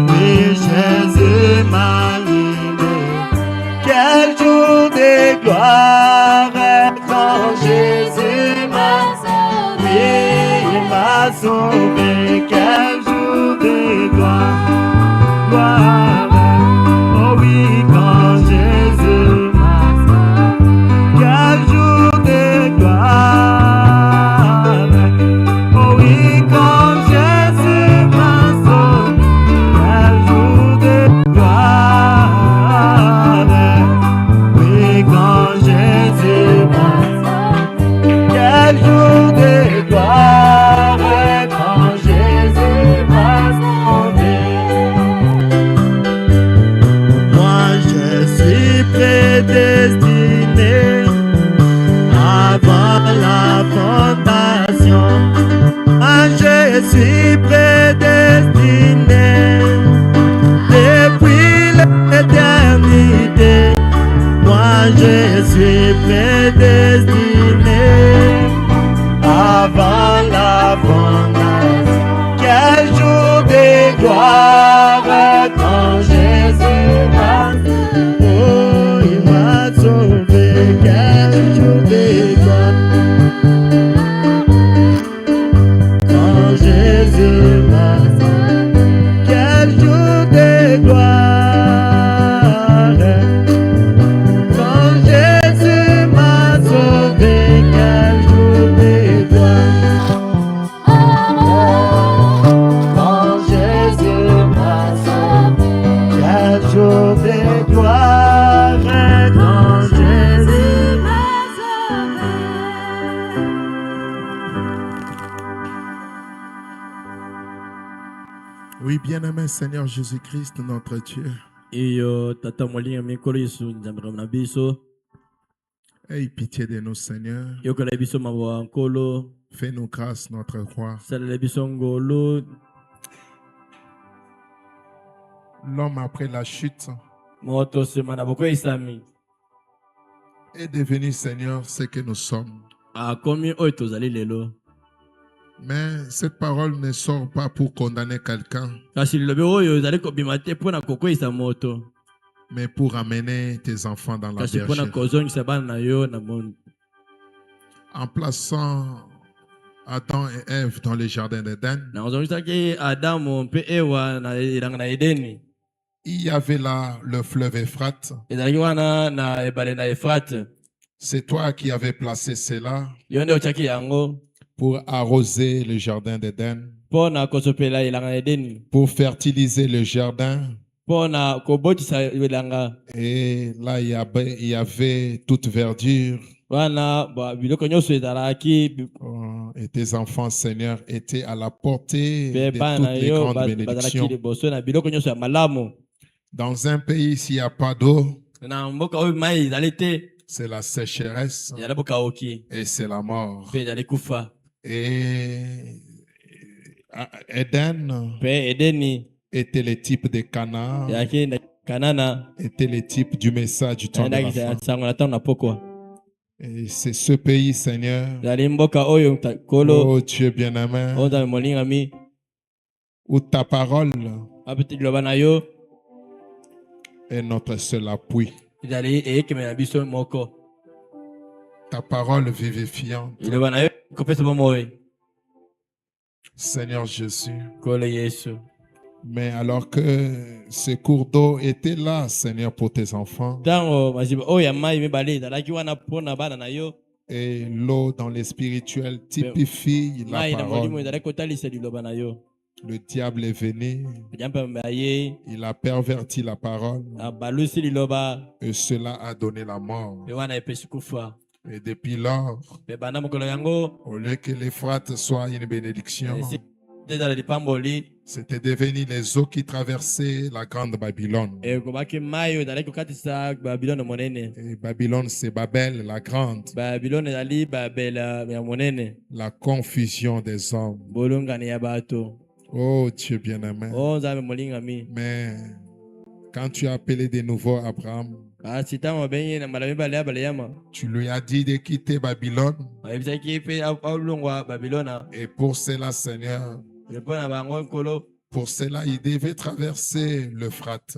C: oui, Jésus m'a libéré. Quel jour de gloire, quand Jésus m'a sauvé, oui, il m'a sauvé. Quel jour de gloire, gloire. Oh oui, quand Jésus m'a sauvé. Quel jour de gloire. Oh oui, quand Jésus m'a sauvé. Quel jour de gloire. Oui, quand Jésus m'a sauvé. Quel jour de gloire, quand Jésus
A: Oui, bien-aimé Seigneur Jésus-Christ, notre Dieu. Aie pitié de nous, Seigneur. Fais-nous grâce, notre roi. L'homme après la chute est devenu, Seigneur, ce que nous sommes. Mais cette parole ne sort pas pour condamner quelqu'un, mais pour amener tes enfants dans la bergère. En plaçant Adam et Ève dans le jardin d'Éden, il y avait là le fleuve Euphrate. C'est toi qui avais placé cela pour arroser le jardin d'Éden, pour fertiliser le jardin. Et là, il y avait toute verdure. Et tes enfants, Seigneur, étaient à la portée de toutes les grandes bénédictions. Dans un pays, s'il n'y a pas d'eau, c'est la sécheresse et c'est la mort. Et Éden était le type de Canaan, était le type du message du temps de la fin. Et c'est ce pays, Seigneur, oh Dieu bien-aimé, où ta parole est notre seul appui. Ta parole vivifiante. Seigneur Jésus. Mais alors que ce cours d'eau était là, Seigneur, pour tes enfants, et l'eau dans les spirituels typifie la parole. Le diable est venu, il a perverti la parole, et cela a donné la mort. Et depuis lors, au lieu que l'Euphrate soit une bénédiction, c'était devenu les eaux qui traversaient la grande Babylone. Et Babylone, c'est Babel, la grande. La confusion des hommes. Oh Dieu bien-aimé. Mais quand tu as appelé de nouveau Abraham, tu lui as dit de quitter Babylone. Et pour cela, Seigneur, pour cela, il devait traverser l'Euphrate.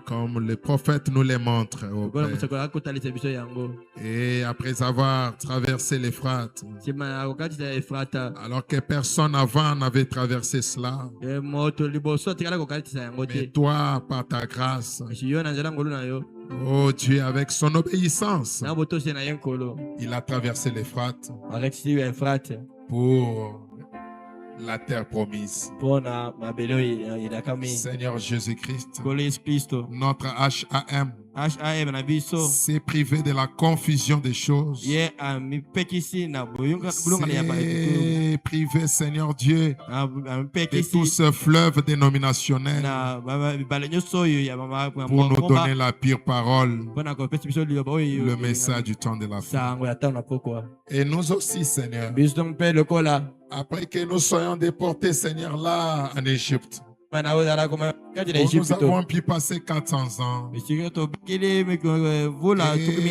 A: Comme le prophète nous le montre. Et après avoir traversé l'Euphrate, alors que personne avant n'avait traversé cela, mais toi, par ta grâce, oh Dieu, avec son obéissance, il a traversé l'Euphrate pour la terre promise. Seigneur Jésus-Christ, notre HAM s'est privé de la confusion des choses. C'est privé, Seigneur Dieu, de tout ce fleuve dénominationnel pour nous donner la pure parole, le message du temps de la fin. Et nous aussi, Seigneur, après que nous soyons déportés, Seigneur, là en Égypte, nous avons pu passer 400 ans. Et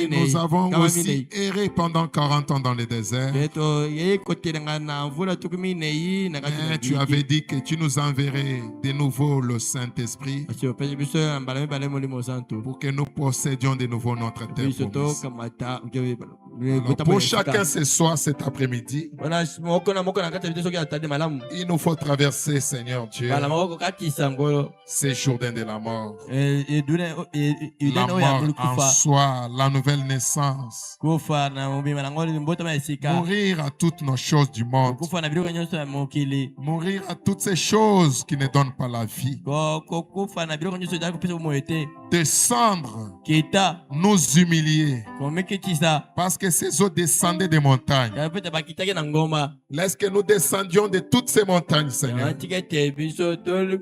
A: nous avons aussi erré pendant 40 ans dans le désert. Mais tu avais dit que tu nous enverrais de nouveau le Saint-Esprit pour que nous possédions de nouveau notre terre promise. Alors, pour chacun ce soir, cet après-midi, il nous faut traverser, Seigneur Dieu, ces jours de la mort. La mort en soi, la nouvelle naissance. Mourir à toutes nos choses du monde. Mourir à toutes ces choses qui ne donnent pas la vie. descendre,
B: kita
A: nous humilier.
B: komeketisa
A: Parce que ces eaux descendaient des montagnes.
B: yapeta bakitaki na ngoma
A: Laisse que nous descendions de toutes ces montagnes, Seigneur.
B: atika ete biso
A: Peu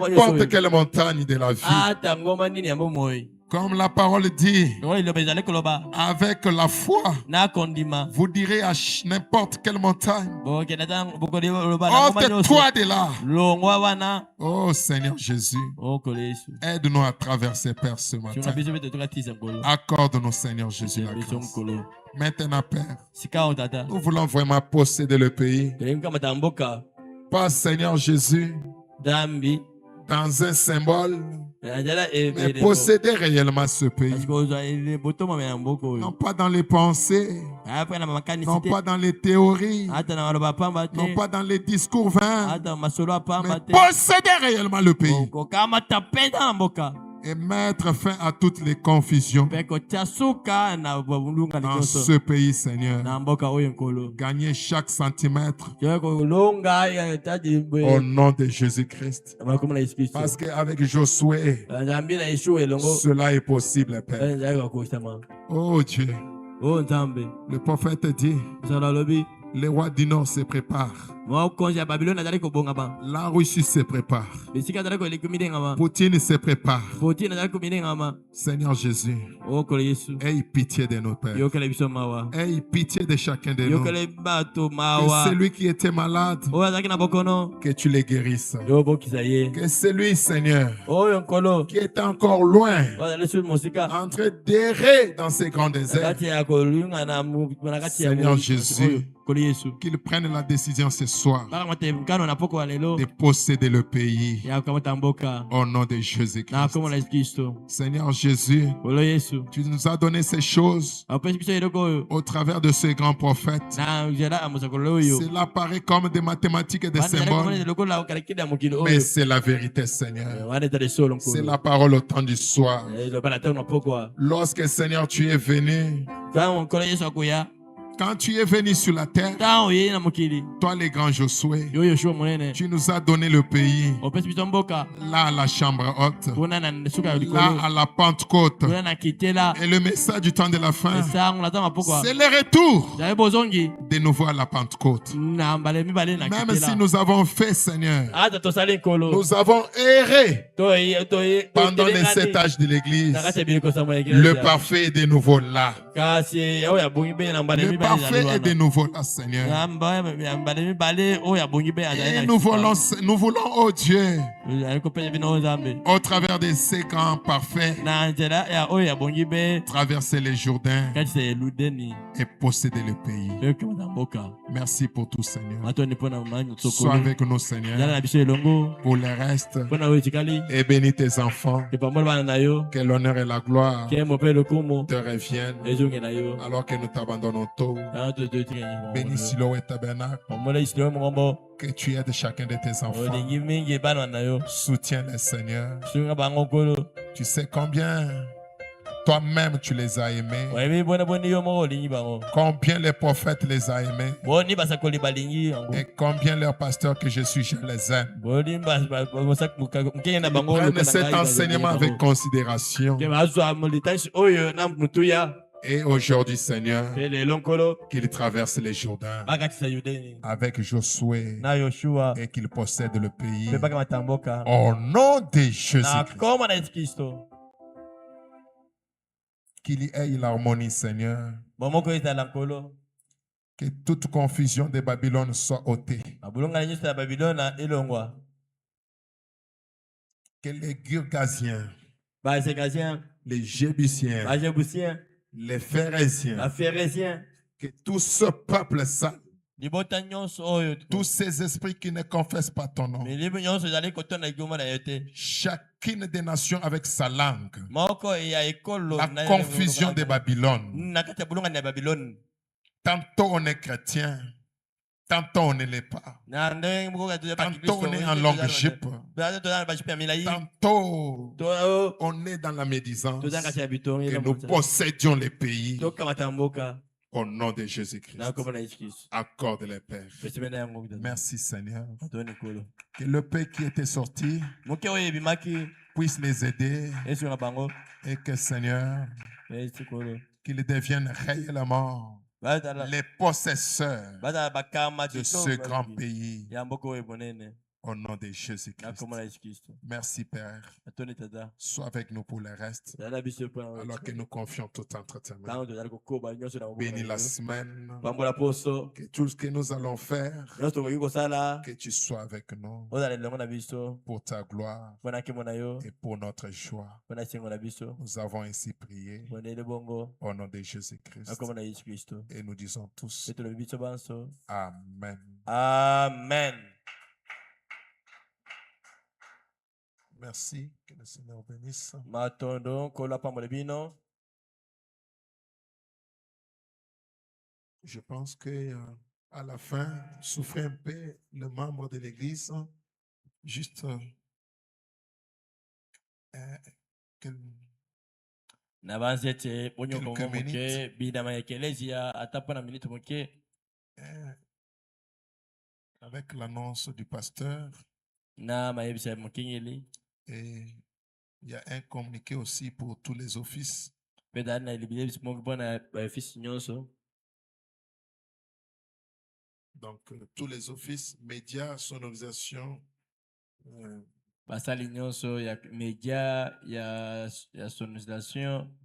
A: importe quelle montagne de la vie.
B: ata ngoma nini ya bomoi
A: Comme la parole dit,
B: ngo iloba ezali koloba
A: avec la foi,
B: na kondima
A: vous direz à n'importe quelle montagne,
B: bokenda ta bokoloba na ngoma nyonso
A: ôte-toi de là.
B: longwa wana
A: Oh Seigneur Jésus,
B: okolo yesu
A: aide-nous à traverser, Père, ce
B: tunga
A: matin.
B: biso bete tukatisa nkolo
A: Accorde-nous, Seigneur Jésus, la
B: biso
A: grâce.
B: nkolo
A: Maintenant, Père,
B: sika o tata
A: nous voulons vraiment posséder le pays.
B: tolingi kamata mboka
A: Pas, Seigneur Jésus,
B: dambi
A: dans un symbole,
B: nazala
A: mais posséder réellement ce pays.
B: parce que ozwa botomo ya mboka oyo
A: Non pas dans les pensées,
B: apre na makanisi
A: non
B: te
A: pas dans les théories,
B: ata na maloba pamba te
A: non pas dans les discours vains,
B: ata masolo ya pamba
A: mais
B: te
A: posséder réellement le pays
B: kokamata mpenza na mboka
A: et mettre fin à toutes les confusions
B: mpe kotia suka na bulungani
A: dans
B: nyonso
A: ce pays, Seigneur.
B: na mboka oyo nkolo
A: Gagner chaque centimètre
B: toye kolonga tadi
A: au nom de Jésus-Christ.
B: bakomona yesu kristo
A: Parce qu'avec Josué,
B: nzambi na yesu elongo
A: cela est possible, Père.
B: nzali kokosama
A: Oh Dieu,
B: o nzambe
A: le prophète dit,
B: ozala alobi
A: les rois du nord se préparent.
B: mokonzi ya babiloni azali kobonga ba
A: La Russie se prépare.
B: bisika azali koleki minengama
A: Poutine se prépare.
B: Poutine azali kominengama
A: Seigneur Jésus,
B: okolo yesu
A: aie pitié de nos pères.
B: yokela biso mawa
A: Aie pitié de chacun de nous.
B: yokela bato
A: Que
B: mawa
A: celui qui était malade,
B: oyo azalaki na bokono
A: que tu les guérisses.
B: yobokisa ye
A: Que celui, Seigneur,
B: oyo nkolo
A: qui est encore loin,
B: oyo azali sui mosika
A: en train d'errer dans ces grands déserts,
B: kati ya kolunga na kati ya
A: Seigneur Jésus,
B: kolo yesu
A: qu'il prenne la décision ce soir
B: bakamata mkano na poko ya lelo
A: de posséder le pays
B: ya kukamata mboka
A: au nom de
B: na
A: Jésus-Christ.
B: kombo na yesu kristo
A: Seigneur Jésus,
B: kolo yesu
A: tu nous as donné ces choses
B: apesi biso eloko oyo
A: au travers de ces grands prophètes.
B: na nzela ya mosakolo oyo
A: Cela paraît comme des mathématiques et des symboles,
B: eloko la okalikili ya mokili
A: mais
B: oyo
A: c'est la vérité, Seigneur.
B: wana ezali solo
A: C'est
B: nkolo
A: la parole au temps du soir.
B: eloba na ntango na pokwa
A: Lorsque, Seigneur, tu es venu,
B: ntango nkolo yesu akoya
A: quand tu es venu sur la terre,
B: ntango oyei na mokili
A: toi, les grands Josué,
B: yo yoshua monene
A: tu nous as donné le pays,
B: opesi biso mboka
A: là à la chambre haute,
B: mpona na suka ya
A: là
B: likolo
A: à la Pentecôte.
B: mpona na kitela
A: Et le message du temps de la fin,
B: esango na ntango ya pokwa
A: c'est le retour
B: ezali bozongi
A: de nouveau à la Pentecôte.
B: na mbala mibale na
A: Même si
B: kitela
A: nous avons fait, Seigneur,
B: ata tosali nkolo
A: nous avons erré pendant les 7
B: totelengani
A: âges de l'Église.
B: na kati ya bilikosamo ya
A: Le
B: eglise
A: parfait est de nouveau là.
B: kasi oyo abongi mpe na mbala
A: Le
B: mibale
A: parfait
B: ezali
A: est de
B: wana
A: nouveau là, Seigneur.
B: na mbala mibale oyo abongi mpe azali
A: Et
B: na
A: nous
B: esika.
A: voulons, oh Dieu,
B: ezali kopesa bino oyo nzambe
A: au travers de ces grands parfaits,
B: na nzela ya oyo abongi mpe
A: traverser les Jourdains
B: katisa eludeni
A: et posséder le pays.
B: eyokemata mboka
A: Merci pour tout, Seigneur.
B: matoni mpo na mani
A: Sois
B: sokolo
A: avec nous,
B: zala
A: Seigneur,
B: na biso elongo
A: pour le reste.
B: mpo na oyo etikali
A: Et bénis tes enfants.
B: epambola bana na yo
A: Que l'honneur et la gloire
B: kemo mpe lokumu
A: te reviennent
B: ezongi na yo
A: alors que nous t'abandonnons tôt.
B: kana totikanyingo
A: Bénis Silo et Tabernacle.
B: omola isilo mongombo
A: Que tu aides chacun de tes enfants.
B: olingi mingi bana na yo
A: Soutiens-les, Seigneur.
B: sunga bango nkolo
A: Tu sais combien toi-même tu les as aimés.
B: oyebi bona boni yo moko olingi bango
A: Combien les prophètes les ont aimés.
B: boni basakoli balingi yango
A: Et combien leurs pasteurs que je suis, je les aime.
B: boni mokenge na bango
A: Prenne cet enseignement avec considération.
B: ke bazwa molitasi oyo na mutuya
A: Et aujourd'hui, Seigneur,
B: mpe lelo nkolo
A: qu'il traverse les Jourdains
B: bakatisa yudeni
A: avec Josué
B: na yoshua
A: et qu'il possède le pays.
B: mpe bakamata mboka
A: Au nom de
B: na
A: Jésus-Christ.
B: koma na yesu kristo
A: Qu'il y ait l'harmonie, Seigneur.
B: bomoko ezala nkolo
A: Que toute confusion de Babylone soit ôtée.
B: babulongana nyonso ya babilona elongwa
A: Que les Girgasiens,
B: basekasien
A: les Jébusiens,
B: bajebusien
A: les Phérésiens,
B: baferesien
A: que tout ce peuple sale,
B: libota nyonso oyo
A: tous ces esprits qui ne confessent pas ton nom,
B: milimu nyonso ezali kotonda likoma na yo te
A: chacune des nations avec sa langue,
B: moko ya ekolo
A: la confusion de Babylone.
B: na kati ya bulongani ya babiloni
A: Tantôt on est chrétien, tantôt on ne l'est pas.
B: na ndenge moko
A: Tantôt on est en longue jupe,
B: tozala bajipe ya milai
A: tantôt
B: to
A: on est dans la médisance.
B: tozala kati ya bitongi
A: Que nous possédions les pays
B: tokamata mboka
A: au nom de Jésus-Christ.
B: na kombo na yesu kristo
A: Accorde les pères.
B: pesimena yango
A: Merci Seigneur.
B: atoni kolo
A: Que le pays qui était sorti
B: moke oyo ebimaki
A: puisse les aider et que Seigneur, qu'ils deviennent réellement les possesseurs de ce grand pays. Au nom de Jésus-Christ. Merci Père. Sois avec nous pour le reste. Alors que nous confions tout entre tes mains. Bénis la semaine. Que tout ce que nous allons faire, que tu sois avec nous pour ta gloire et pour notre joie. Nous avons ainsi prié au nom de Jésus-Christ. Et nous disons tous Amen.
B: Amen.
A: Merci. Que le Seigneur bénisse. Je pense que à la fin, souffrez un peu le membre de l'église. Juste quelques minutes. Avec l'annonce du pasteur. Et il y a un communiqué aussi pour tous les offices. Donc, tous les offices, médias, sonorisation.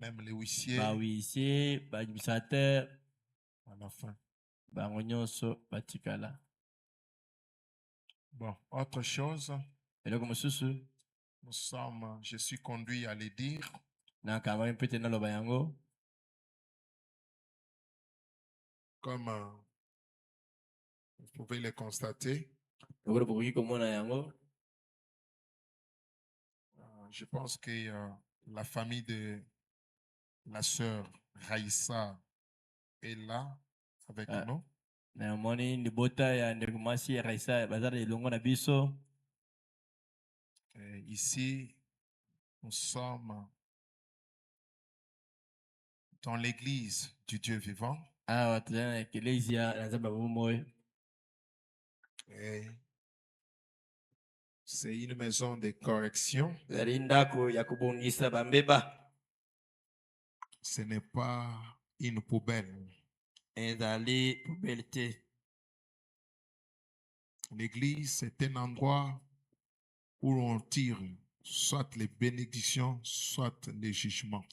B: Même
A: les huissiers. À la fin. Bon, autre chose. Je suis conduit à les dire. Comme vous pouvez le constater. Je pense que la famille de la sœur Raïssa est là avec nous. Et ici, nous sommes dans l'église du Dieu vivant. Et c'est une maison de correction. Ce n'est pas une poubelle. L'église, c'est un endroit où on tire soit les bénédictions, soit les jugements.